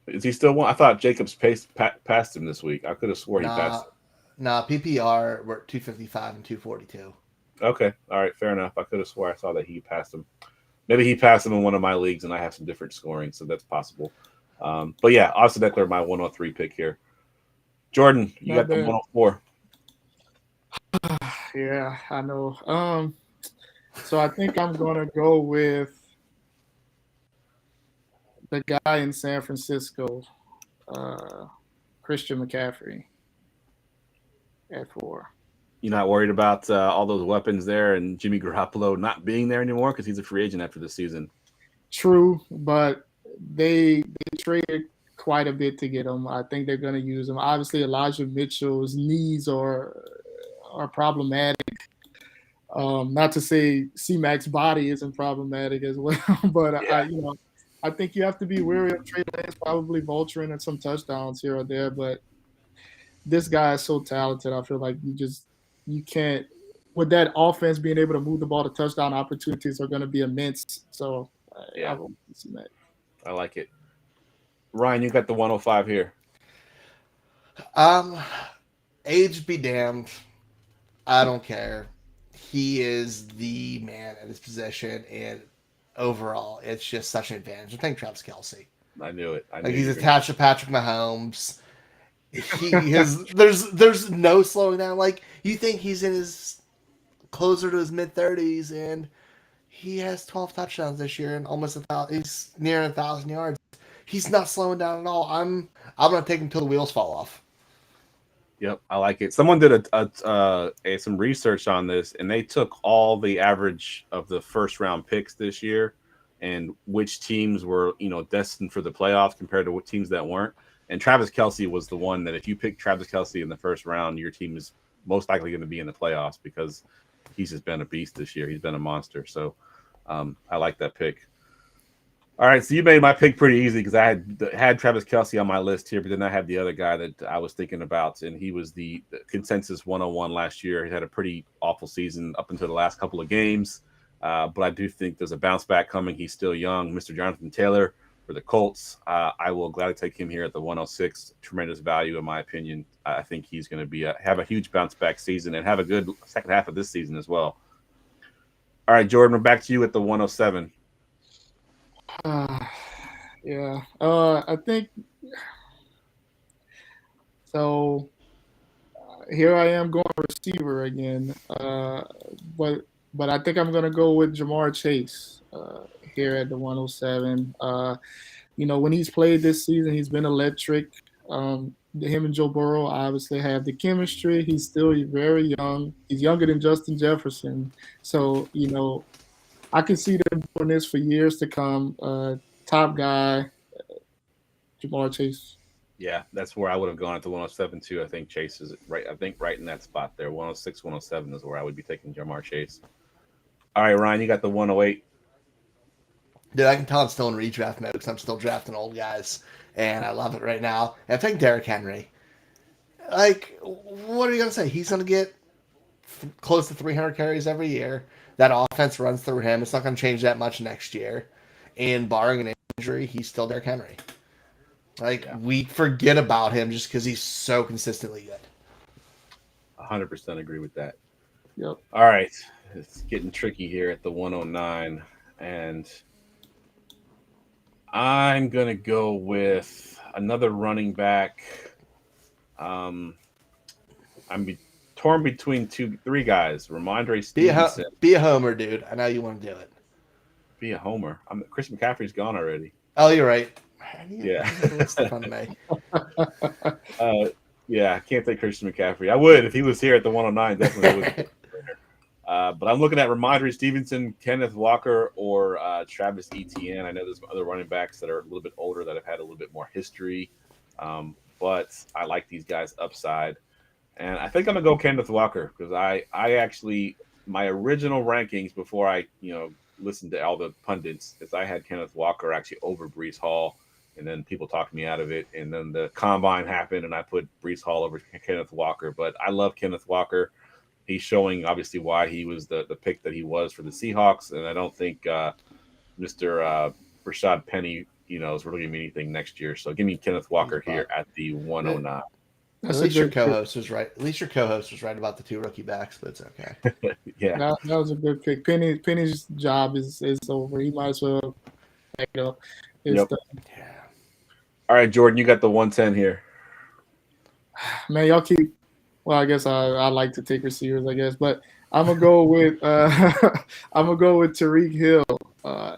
Is he still one? I thought Jacobs passed him this week. I could have swore he passed him. Nah, PPR were 255 and 242. Okay. All right. Fair enough. I could have swore I saw that he passed him. Maybe he passed him in one of my leagues and I have some different scoring, so that's possible. But yeah, Austin Eckler, my 103 pick here. Jordan, you got the 104. Yeah, I know. So I think I'm going to go with the guy in San Francisco, Christian McCaffrey at 4. You're not worried about all those weapons there and Jimmy Garoppolo not being there anymore because he's a free agent after the season. True, but they traded quite a bit to get him. I think they're going to use him. Obviously, Elijah Mitchell's knees are problematic. Not to say C-Mac's body isn't problematic as well, but yeah. I think you have to be wary of Trey Lance probably vulturing at some touchdowns here or there. But this guy is so talented. I feel like you can't with that offense being able to move the ball to touchdown opportunities are going to be immense. So I will see that. I like it. Ryan, you got the 105 here. Age be damned. I don't care. He is the man at his position, and overall, it's just such an advantage. I think Travis Kelce. I knew it. He's attached to Patrick Mahomes. He has. There's no slowing down. Like you think he's in his closer to his mid-30s, and he has 12 touchdowns this year and almost 1,000. He's near 1,000 yards. He's not slowing down at all. I'm gonna take him till the wheels fall off. Yep, I like it. Someone did some research on this, and they took all the average of the first round picks this year, and which teams were destined for the playoffs compared to what teams that weren't. And Travis Kelce was the one that if you pick Travis Kelce in the first round, your team is most likely going to be in the playoffs because he's just been a beast this year. He's been a monster. So I like that pick. All right, so you made my pick pretty easy because I had Travis Kelce on my list here, but then I had the other guy that I was thinking about, and he was the consensus 101 last year. He had a pretty awful season up until the last couple of games, but I do think there's a bounce back coming. He's still young. Mr. Jonathan Taylor for the Colts. I will gladly take him here at the 106. Tremendous value, in my opinion. I think he's going to have a huge bounce back season and have a good second half of this season as well. All right, Jordan, we're back to you at the 107. Yeah. I think so. Here I am going receiver again, but I think I'm gonna go with Jamar Chase here at the 107. When he's played this season, he's been electric. Him and Joe Burrow obviously have the chemistry. He's still very young. He's younger than Justin Jefferson, so I can see them doing this for years to come. Top guy, Jamar Chase. Yeah, that's where I would have gone at the 107 too. I think Chase is right. I think right in that spot there. 106, 107 is where I would be taking Jamar Chase. All right, Ryan, you got the 108. Dude, I can tell I'm still in redraft mode because I'm still drafting old guys, and I love it right now. And I think Derrick Henry. Like, what are you gonna say? He's gonna get close to 300 carries every year. That offense runs through him. It's not going to change that much next year. And barring an injury, he's still Derrick Henry. We forget about him just because he's so consistently good. 100% agree with that. Yep. All right. It's getting tricky here at the 109. And I'm going to go with another running back. I'm torn between three guys. Ramondre Stevenson. Be a homer, dude. I know you want to do it. Be a homer. Chris McCaffrey's gone already. Oh, you're right. Yeah. Yeah, I can't take Christian McCaffrey. I would if he was here at the 109. Definitely would. But I'm looking at Ramondre Stevenson, Kenneth Walker, or Travis Etienne. I know there's other running backs that are a little bit older that have had a little bit more history, but I like these guys' upside. And I think I'm gonna go Kenneth Walker because I actually my original rankings before I listened to all the pundits is I had Kenneth Walker actually over Brees Hall, and then people talked me out of it, and then the combine happened and I put Brees Hall over Kenneth Walker. But I love Kenneth Walker. He's showing obviously why he was the pick that he was for the Seahawks, and I don't think Mr. Rashad Penny is really gonna be anything next year. So give me Kenneth Walker here at the 109. At least your co-host was right. At least your co-host was right about the 2 rookie backs, but it's okay. Yeah, that was a good pick. Penny's job is over. He might as well, Yep. All right, Jordan, you got the 110 here. Man, y'all keep. Well, I guess I like to take receivers, I guess, but I'm gonna go with Tyreek Hill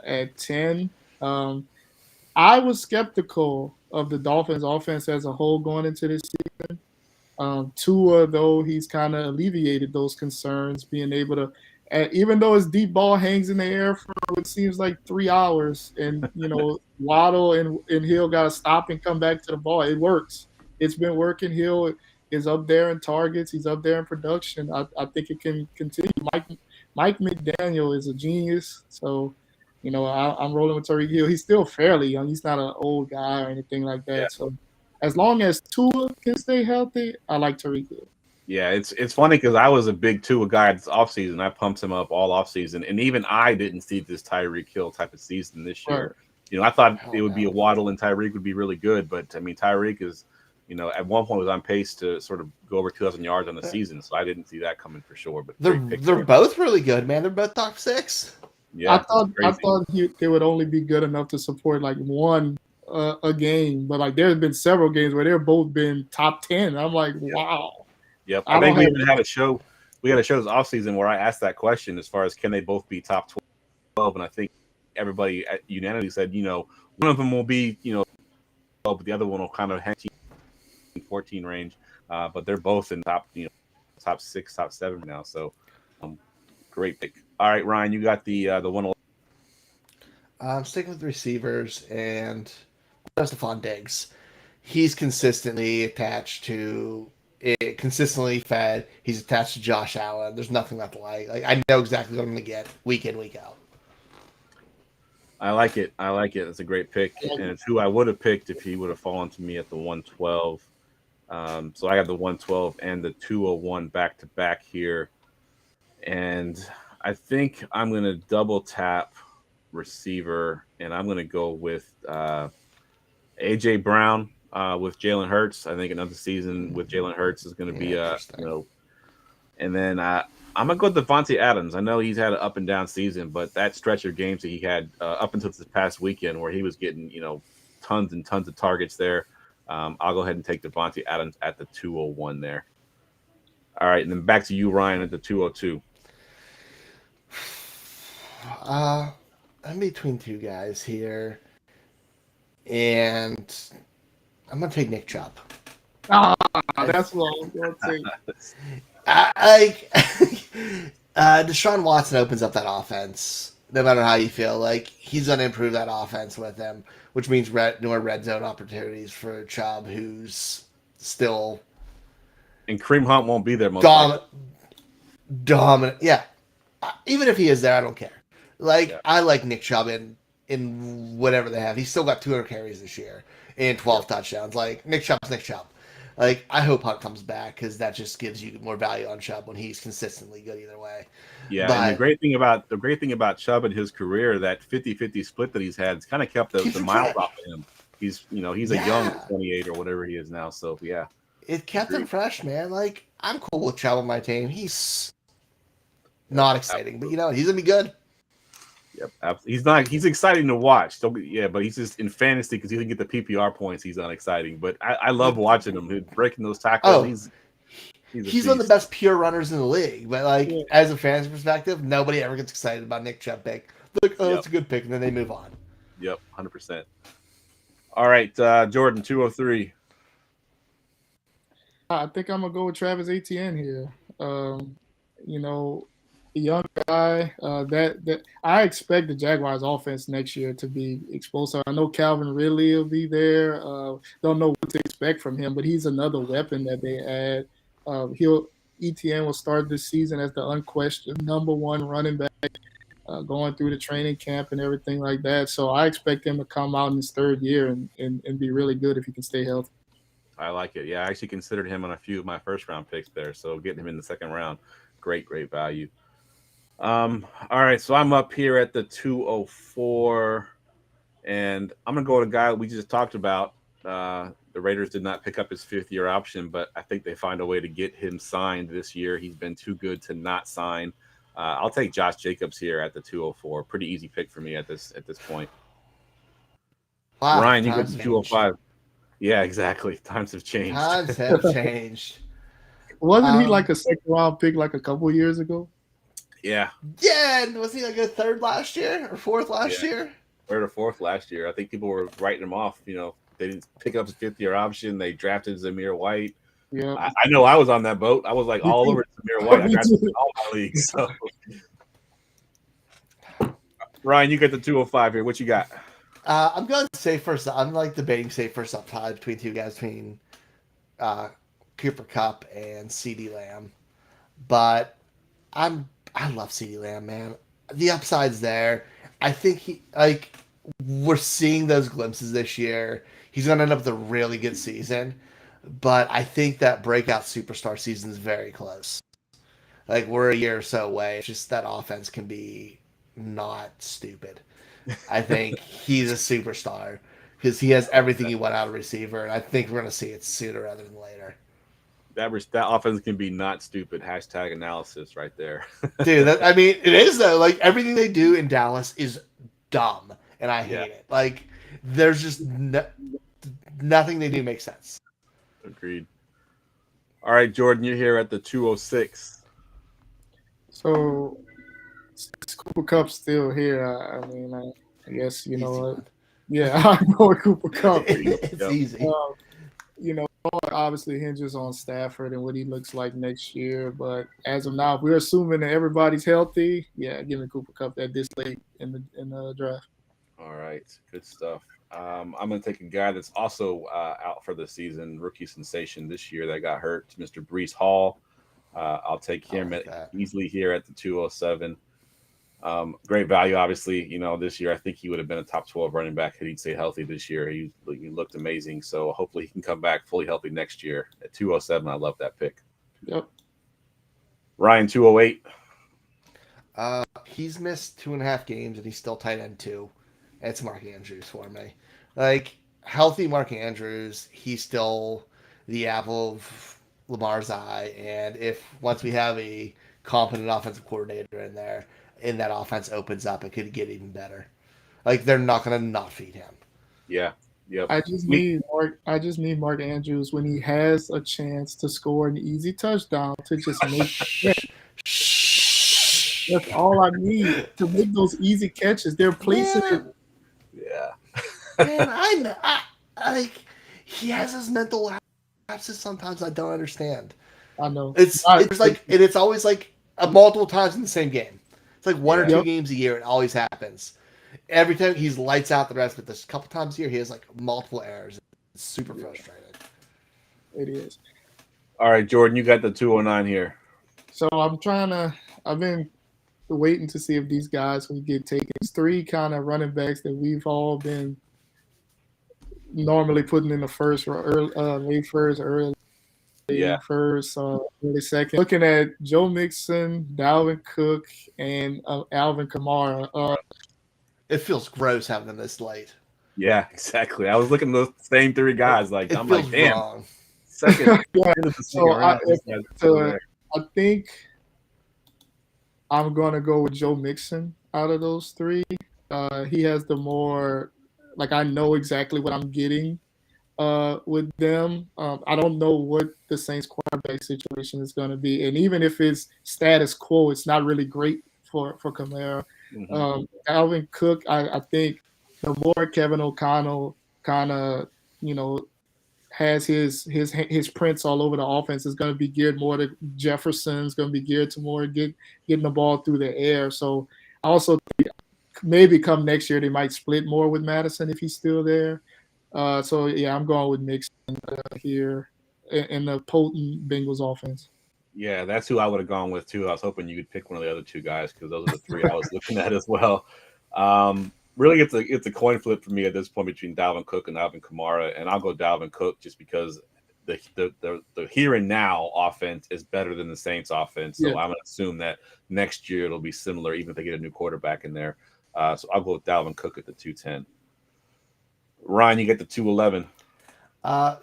at 10. I was skeptical of the Dolphins' offense as a whole going into this season. Tua, though, he's kind of alleviated those concerns, being able to, even though his deep ball hangs in the air for what seems like 3 hours, and Waddle and Hill got to stop and come back to the ball. It works. It's been working. Hill is up there in targets. He's up there in production. I think it can continue. Mike McDaniel is a genius. So, I'm rolling with Tyreek Hill. He's still fairly young. He's not an old guy or anything like that. Yeah. So as long as Tua can stay healthy, I like Tyreek Hill. Yeah, it's funny because I was a big Tua guy this offseason. I pumped him up all offseason, and even I didn't see this Tyreek Hill type of season this year. Right. I thought it would be a Waddle and Tyreek would be really good, but I mean Tyreek is, at one point was on pace to sort of go over 2,000 yards on the season, so I didn't see that coming for sure. But they're both really good, man. They're both top 6. Yeah, I thought they would only be good enough to support like one a game, but like there's been several games where they've both been top 10. I'm like, wow. Yep. I think we even had a show. We had a show this offseason where I asked that question as far as can they both be top 12, and I think everybody unanimously said, one of them will be, 12, but the other one will kind of hang 14 range. But they're both in top 6, top 7 now. So great pick. All right, Ryan, you got the one. I'm sticking with receivers and Stephon Diggs. He's consistently attached to it, consistently fed. He's attached to Josh Allen. There's nothing not to like. I know exactly what I'm going to get week in, week out. I like it. It's a great pick, and it's who I would have picked if he would have fallen to me at the 112. So I have the 112 and the 201 back to back here, and I think I'm going to double tap receiver, and I'm going to go with A.J. Brown with Jalen Hurts. I think another season with Jalen Hurts is going to be and then I'm going to go with Devontae Adams. I know he's had an up and down season, but that stretch of games that he had up until this past weekend where he was getting, tons and tons of targets there, I'll go ahead and take Devontae Adams at the 201 there. All right, and then back to you, Ryan, at the 202. I'm between two guys here, and I'm gonna take Nick Chubb. That's what I'm gonna take. Deshaun Watson opens up that offense. No matter how you feel, he's gonna improve that offense with him, which means more red zone opportunities for Chubb, who's still. And Kareem Hunt won't be there most dominant. Yeah, even if he is there, I don't care. I like Nick Chubb in whatever they have. He's still got 200 carries this year and 12 touchdowns. Nick Chubb's Nick Chubb. I hope Hunt comes back because that just gives you more value on Chubb when he's consistently good either way. Yeah, and the great thing about Chubb in his career, that 50-50 split that he's had, it's kind of kept the miles off of him. He's he's a young 28 or whatever he is now. So yeah, it kept him fresh, man. I'm cool with Chubb on my team. He's not exciting, but he's gonna be good. Yep, he's exciting to watch. But he's just in fantasy because he doesn't get the PPR points. He's not exciting, but I love watching him breaking those tackles. He's one of the best pure runners in the league. But as a fantasy perspective, nobody ever gets excited about Nick Chubb pick. That's a good pick, and then they move on. Yep, 100%. All right, Jordan, 203. I think I'm gonna go with Travis Etienne here. young guy. That I expect the Jaguars' offense next year to be explosive. I know Calvin Ridley will be there. Don't know what to expect from him, but he's another weapon that they add. ETN will start this season as the unquestioned number one running back, going through the training camp and everything like that. So I expect him to come out in his third year and be really good if he can stay healthy. I like it. Yeah, I actually considered him on a few of my first round picks there. So getting him in the second round, great value. All right, so I'm up here at the 204, and I'm gonna go with a guy we just talked about. The Raiders did not pick up his 5th-year option, but I think they find a way to get him signed this year. He's been too good to not sign. I'll take Josh Jacobs here at the 204. Pretty easy pick for me at this point. Wow, Ryan, you get times the 205. Yeah, exactly. Times have changed. Times have changed. Wasn't he like a second round pick like a couple years ago? Yeah. Yeah, and was he like a third last year or fourth last year? Third or fourth last year. I think people were writing him off. You know, they didn't pick up his 5th-year option. They drafted Zamir White. Yeah, I know I was on that boat. I was like all over Zamir White. I drafted him in all my leagues. So. Ryan, you get the 205 here. What you got? I'm going to say first. I'm like debating say first up tie between two guys between Cooper Kupp and CeeDee Lamb, but I love CeeDee Lamb, man. The upside's there. I think we're seeing those glimpses this year. He's going to end up with a really good season, but I think that breakout superstar season is very close. Like we're a year or so away. It's just that offense can be not stupid. I think he's a superstar because he has everything you want out of a receiver, and I think we're going to see it sooner rather than later. That offense can be not stupid. Hashtag analysis right there. Dude, it is though. Like everything they do in Dallas is dumb, and I hate it. Like there's just nothing they do makes sense. Agreed. All right, Jordan, you're here at the 206. So Cooper Kupp's still here. I guess you know what. Yeah, I'm going Cooper Kupp. It's easy. Obviously hinges on Stafford and what he looks like next year. But as of now, if we're assuming that everybody's healthy, yeah, give me Cooper Kupp at this late in the draft. All right, good stuff. I'm going to take a guy that's also out for the season, rookie sensation this year that got hurt, Mr. Breece Hall. I'll take him easily here at the 207. Great value, obviously. This year I think he would have been a top 12 running back had he stayed healthy this year. He looked amazing, so hopefully he can come back fully healthy next year at 207. I love that pick. Yep. Ryan, 208. He's missed 2.5 games and he's still tight end 2. It's Mark Andrews for me. Like healthy Mark Andrews, he's still the apple of Lamar's eye, and if once we have a competent offensive coordinator in there, and that offense opens up, it could get even better. Like they're not going to not feed him. Yeah. Yep. I just need Mark Andrews when he has a chance to score an easy touchdown to just make. That's all I need to make those easy catches. They're placing it. Yeah. Man, I like he has his mental lapses sometimes I don't understand. I know. It's always like multiple times in the same game. It's like one or two games a year. It always happens. Every time he's lights out the rest, but this couple times a year he has like multiple errors. It's super frustrating. It is. All right, Jordan, you got the 209 here. So I've been waiting to see if these guys will get taken. It's 3 kind of running backs that we've all been normally putting in the first, late first, early first, early second. Looking at Joe Mixon, Dalvin Cook, and Alvin Kamara. It feels gross having them this late. Yeah, exactly. I was looking at the same 3 guys. Like I'm like, damn. Wrong. Second. So I think I'm gonna go with Joe Mixon out of those 3. He has the more, like, I know exactly what I'm getting with them. I don't know what the Saints quarterback situation is going to be, and even if it's status quo, it's not really great for Kamara. Mm-hmm. Alvin Cook, I think the more Kevin O'Connell kind of has his prints all over the offense. Is going to be geared more to Jefferson. It's going to be geared to more getting the ball through the air. So I also think maybe come next year they might split more with Madison if he's still there. So yeah, I'm going with Mixon here in the potent Bengals offense. Yeah, that's who I would have gone with too. I was hoping you could pick one of the other two guys because those are the three I was looking at as well. Really, it's a coin flip for me at this point between Dalvin Cook and Alvin Kamara, and I'll go Dalvin Cook just because the here and now offense is better than the Saints offense. So I'm gonna assume that next year it'll be similar, even if they get a new quarterback in there. So I'll go with Dalvin Cook at the 210. Ryan, you get the 211.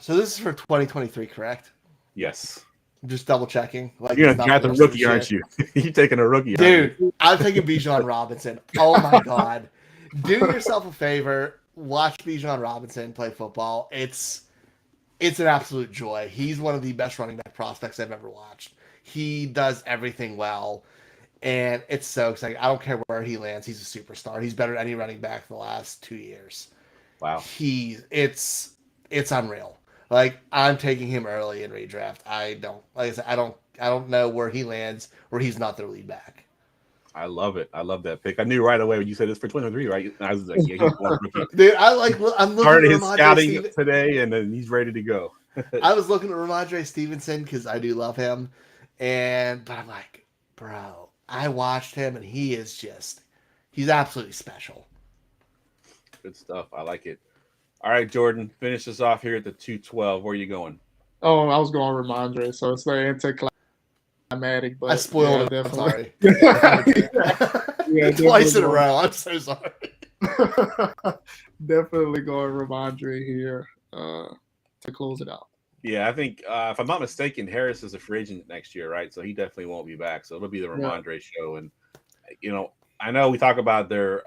So this is for 2023, correct? Yes. I'm just double checking. Like you're gonna draft a rookie, aren't you? You're taking a rookie, dude. I'm taking Bijan Robinson. Oh my god. Do yourself a favor. Watch Bijan Robinson play football. It's an absolute joy. He's one of the best running back prospects I've ever watched. He does everything well, and it's so exciting. I don't care where he lands. He's a superstar. He's better than any running back the last 2 years. Wow. It's unreal. Like, I'm taking him early in redraft. I don't know where he lands where he's not their lead back. I love it. I love that pick. I knew right away when you said it's for 2023, right? I was like, yeah, he's one rookie. Dude, I'm looking started his at scouting today, and then he's ready to go. I was looking at Ramondre Stevenson because I do love him, but I'm like, bro, I watched him, and he's absolutely special. Good stuff. I like it. All right, Jordan, finish us off here at the 212. Where are you going? Oh, I was going Ramondre, so it's like anticlimactic. But I spoiled it. Definitely. I'm sorry. Twice in a row. I'm so sorry. Definitely going Ramondre here to close it out. Yeah, I think if I'm not mistaken, Harris is a free agent next year, right? So he definitely won't be back. So it'll be the Ramondre show. And I know we talk about their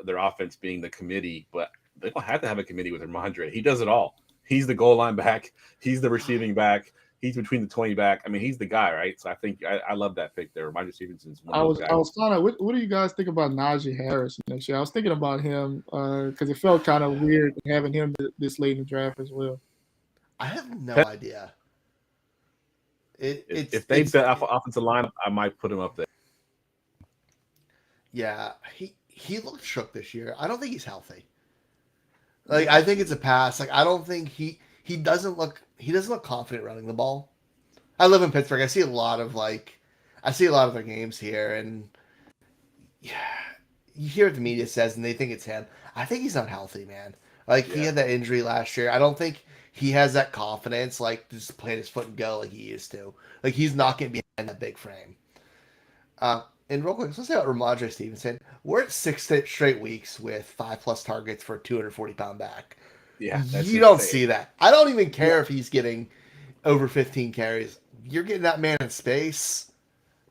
offense being the committee, but they don't have to have a committee with Ramondre. He does it all. He's the goal line back. He's the receiving back. He's between the 20 back. I mean, he's the guy, right? So I think I love that pick there. Ramondre Stevenson's one of those guys. I was kind of. What do you guys think about Najee Harris next year? I was thinking about him because it felt kind of weird having him this late in the draft as well. I have no idea. If they bet offensive line, I might put him up there. Yeah, he looked shook this year. I don't think he's healthy. Like, I think it's a pass. Like, I don't think he doesn't look confident running the ball. I live in Pittsburgh. I see a lot of their games here, and yeah, you hear what the media says, and they think it's him. I think he's not healthy, man. Like, he had that injury last year. I don't think he has that confidence, like, to just plant his foot and go like he used to. Like, he's not getting behind that big frame. And real quick, let's say about Ramondre Stevenson. We're at 6 straight weeks with 5+ targets for a 240-pound back. Yeah, you don't see that. I don't even care if he's getting over 15 carries. You're getting that man in space.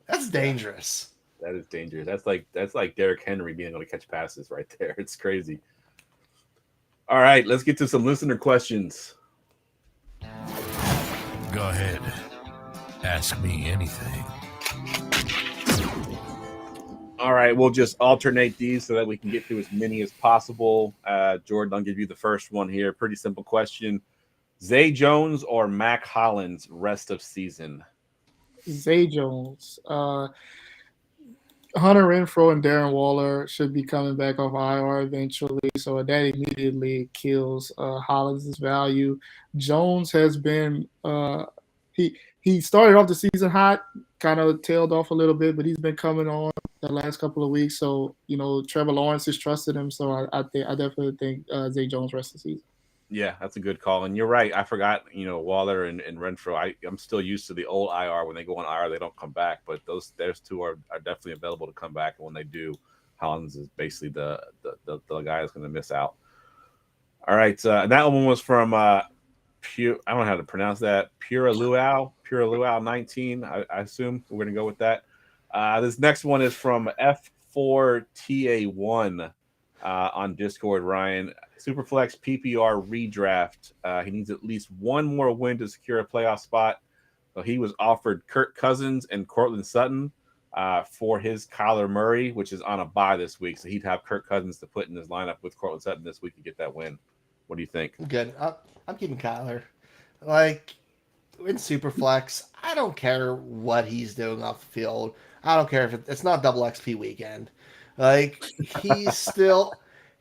That's dangerous. That is dangerous. That's like Derrick Henry being able to catch passes right there. It's crazy. All right, let's get to some listener questions. Go ahead. Ask me anything. All right, we'll just alternate these so that we can get through as many as possible. Jordan, I'll give you the first one here. Pretty simple question. Zay Jones or Mac Hollins rest of season? Zay Jones. Hunter Renfrow and Darren Waller should be coming back off IR eventually, so that immediately kills Hollins' value. Jones has been he started off the season hot, kind of tailed off a little bit, but he's been coming on the last couple of weeks. So, Trevor Lawrence has trusted him. So I definitely think Zay Jones rest of the season. Yeah, that's a good call. And you're right. I forgot, Waller and Renfrow. I'm still used to the old IR. When they go on IR, they don't come back. But those two are definitely available to come back. And when they do, Hollins is basically the guy that's going to miss out. All right. And that one was from Pure. I don't know how to pronounce that. Pure Luau 19. I assume we're going to go with that. This next one is from F4TA1 on Discord, Ryan. Superflex PPR redraft. He needs at least one more win to secure a playoff spot. So he was offered Kirk Cousins and Cortland Sutton for his Kyler Murray, which is on a bye this week. So he'd have Kirk Cousins to put in his lineup with Cortland Sutton this week to get that win. What do you think? Good. I'm keeping Kyler. Like in Superflex, I don't care what he's doing off the field. I don't care if it's not double XP weekend. Like he's still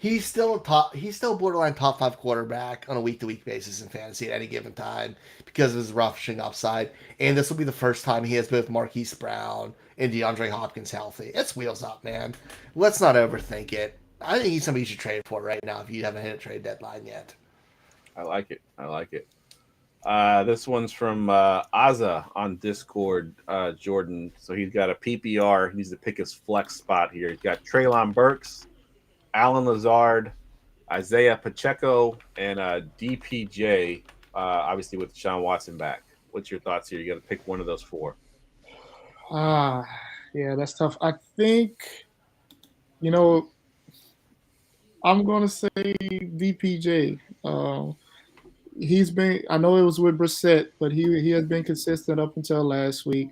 borderline top 5 quarterback on a week to week basis in fantasy at any given time because of his rushing upside. And this will be the first time he has both Marquise Brown and DeAndre Hopkins healthy. It's wheels up, man. Let's not overthink it. I think he's somebody you should trade for right now if you haven't hit a trade deadline yet. I like it. This one's from Azza on Discord, Jordan. So he's got a PPR. He needs to pick his flex spot here. He's got Treylon Burks, Alan Lazard, Isaiah Pacheco, and DPJ, obviously with Deshaun Watson back. What's your thoughts here? You got to pick one of those four. Yeah, that's tough. I think, I'm going to say DPJ. I know it was with Brissett, but he has been consistent up until last week.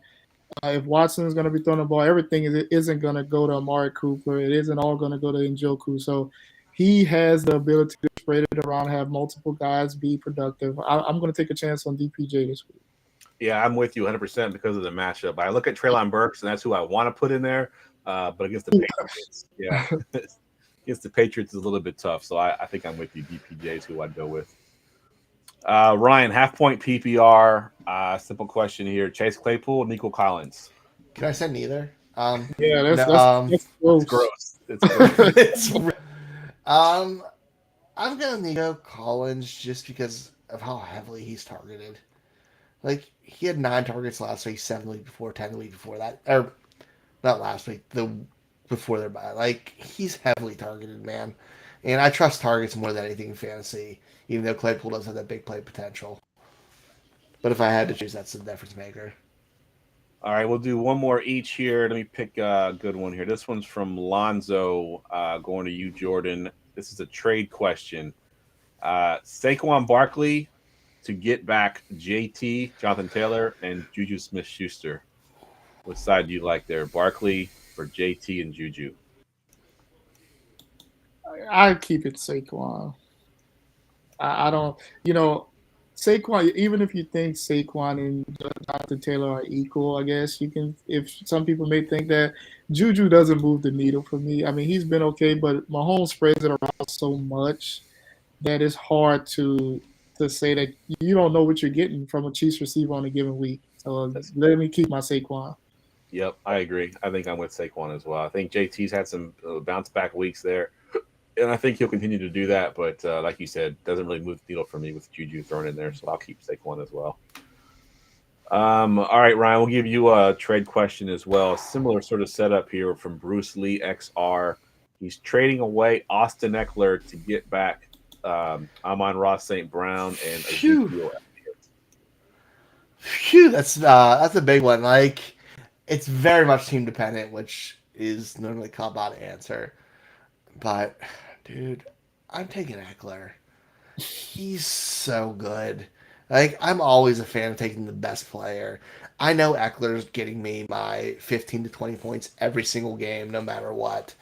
If Watson is going to be throwing the ball, everything isn't going to go to Amari Cooper. It isn't all going to go to Njoku. So he has the ability to spread it around, have multiple guys be productive. I'm going to take a chance on DPJ this week. Yeah, I'm with you 100% because of the matchup. I look at Treylon Burks, and that's who I want to put in there. But against the Patriots, against the Patriots is a little bit tough. So I think I'm with you. DPJ is who I'd go with. Ryan, half-point PPR. Simple question here. Chase Claypool, Nico Collins. Can I say neither? Yeah, that's gross. It's gross. I'm going to Nico Collins just because of how heavily he's targeted. Like, he had 9 targets last week, 7 the week before, 10 the week before that. Or, not last week, before their bye. Like, he's heavily targeted, man. And I trust targets more than anything in fantasy, even though Claypool does have that big play potential. But if I had to choose, that's the difference maker. All right, we'll do one more each here. Let me pick a good one here. This one's from Lonzo, going to you, Jordan. This is a trade question. Saquon Barkley to get back JT, Jonathan Taylor, and Juju Smith-Schuster. What side do you like there? Barkley for JT and Juju? I'd keep it Saquon. I don't, Saquon, even if you think Saquon and Jonathan Taylor are equal, I guess you can, if some people may think that, Juju doesn't move the needle for me. I mean, he's been okay, but Mahomes spreads it around so much that it's hard to say that you don't know what you're getting from a Chiefs receiver on a given week. So let me keep my Saquon. Yep, I agree. I think I'm with Saquon as well. I think JT's had some bounce back weeks there, and I think he'll continue to do that. But like you said, doesn't really move the needle for me with Juju thrown in there, so I'll keep Saquon as well. All right, Ryan, we'll give you a trade question as well. Similar sort of setup here from Bruce Lee XR. He's trading away Austin Eckler to get back Amon-Ra St. Brown and Ezekiel. Phew, that's a big one. Like, it's very much team dependent, which is normally cop out answer. But, dude, I'm taking Eckler. He's so good. Like, I'm always a fan of taking the best player. I know Eckler's getting me my 15 to 20 points every single game, no matter what.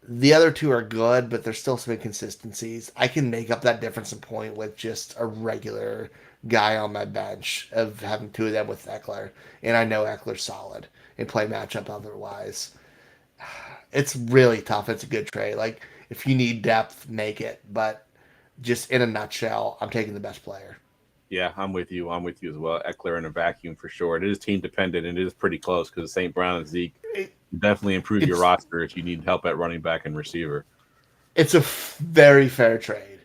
The other two are good, but there's still some inconsistencies. I can make up that difference in point with just a regular guy on my bench of having two of them with Eckler. And I know Eckler's solid and play matchup otherwise. It's really tough. It's a good trade. Like, if you need depth, make it. But just in a nutshell, I'm taking the best player. Yeah, I'm with you. I'm with you as well. Eckler in a vacuum for sure. It is team dependent, and it is pretty close because St. Brown and Zeke definitely improve your roster if you need help at running back and receiver. It's a very fair trade.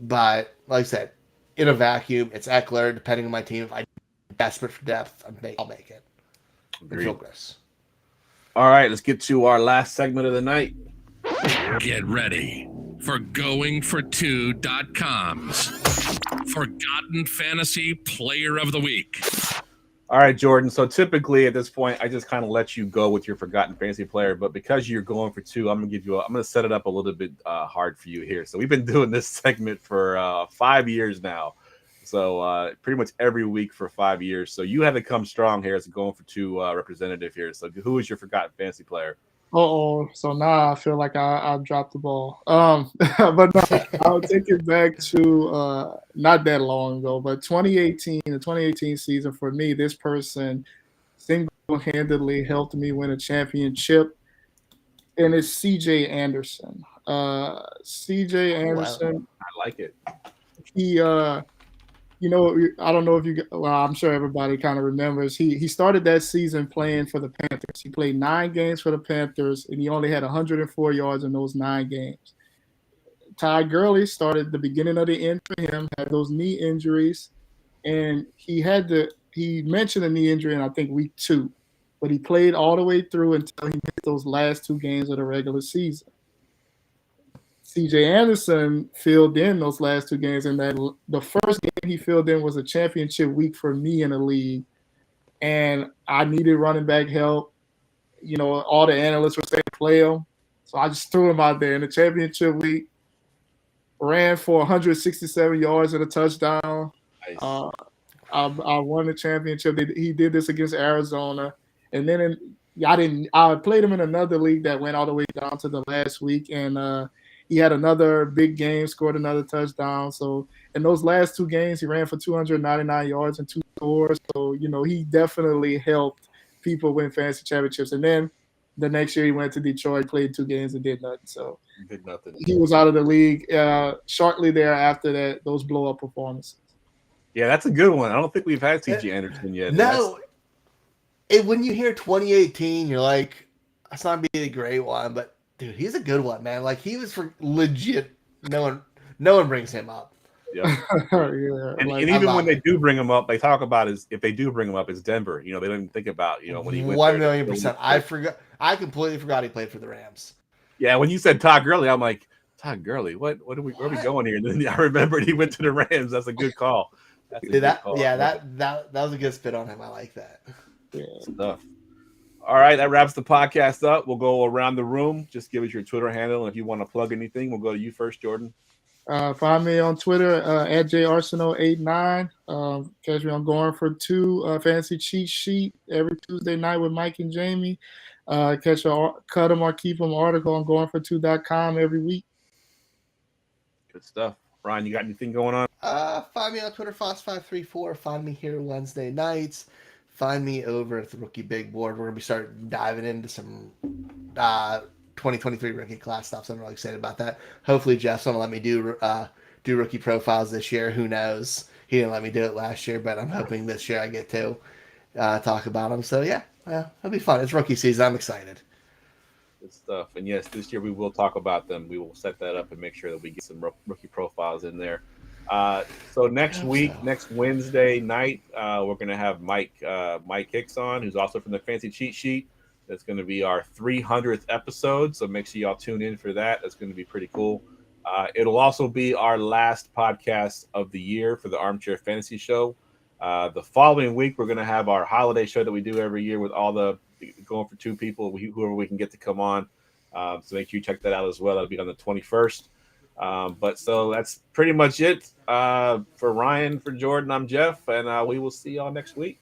But, like I said, in a vacuum, it's Eckler. Depending on my team, if I'm desperate for depth, I'll make it. Agreed. All right, let's get to our last segment of the night. Get ready for GoingFor2.com's Forgotten Fantasy Player of the Week. All right, Jordan. So typically at this point, I just kind of let you go with your forgotten fantasy player, but because you're going for two, I'm gonna set it up a little bit hard for you here. So we've been doing this segment for 5 years now. So pretty much every week for 5 years. So you have to come strong here as a going for two representative here. So who is your forgotten fantasy player? So now I feel like I dropped the ball. But no, I'll take it back to not that long ago, but 2018, the 2018 season for me, this person single-handedly helped me win a championship, and it's CJ Anderson. CJ Wow. Anderson, I like it. he I don't know if well, I'm sure everybody kind of remembers. He started that season playing for the Panthers. He played 9 games for the Panthers, and he only had 104 yards in those 9 games. Ty Gurley started the beginning of the end for him, had those knee injuries, and he mentioned a knee injury in, I think, week 2, but he played all the way through until he missed those last 2 games of the regular season. CJ Anderson filled in those last 2 games, and that the first game he filled in was a championship week for me in the league, and I needed running back help. All the analysts were saying play him, so I just threw him out there in the championship week. Ran for 167 yards and a touchdown. Nice. I won the championship. He did this against Arizona, and then I played him in another league that went all the way down to the last week, and he had another big game, scored another touchdown. So in those last 2 games, he ran for 299 yards and 2 scores. So he definitely helped people win fantasy championships. And then the next year he went to Detroit, played 2 games and did nothing. So Did nothing. he was out of the league shortly thereafter those blow up performances. Yeah, that's a good one. I don't think we've had CJ Anderson yet. No. When you hear 2018, you're like, that's not be a great one, but dude, he's a good one, man. Like, he was for legit. No one brings him up. Yeah. Yeah, and even when they do bring him up, they talk about if they do bring him up, it's Denver. They don't even think about when he went 1,000,000%. I completely forgot he played for the Rams. Yeah, when you said Todd Gurley, I'm like, Todd Gurley, where are we going here? And then I remembered he went to the Rams. That's a good call. That was a good spit on him. I like that. Yeah. Stuff. All right, that wraps the podcast up. We'll go around the room. Just give us your Twitter handle, and if you want to plug anything, we'll go to you first, Jordan. Find me on Twitter at Arceneaux89. Catch me on Going for Two fantasy cheat sheet every Tuesday night with Mike and Jamie. Catch a cut them or keep them article on goingfor2.com every week. Good stuff. Ryan, you got anything going on? Find me on Twitter, Foss534. Find me here Wednesday nights. Find me over at the Rookie Big Board. We're going to be starting diving into some 2023 rookie class stuff, so I'm really excited about that. Hopefully Jeff's going to let me do rookie profiles this year. Who knows? He didn't let me do it last year, but I'm hoping this year I get to talk about them. So, yeah, it'll be fun. It's rookie season. I'm excited. Good stuff. And, yes, this year we will talk about them. We will set that up and make sure that we get some rookie profiles in there. So next Wednesday night, we're going to have Mike Hicks on, who's also from the Fancy Cheat Sheet. That's going to be our 300th episode, so make sure y'all tune in for that. That's going to be pretty cool. It'll also be our last podcast of the year for the Armchair Fantasy Show. The following week, we're going to have our holiday show that we do every year with all the Going for Two people, whoever we can get to come on. So make sure you check that out as well. That'll be on the 21st. But so that's pretty much it. For Ryan, for Jordan, I'm Jeff, and we will see y'all next week.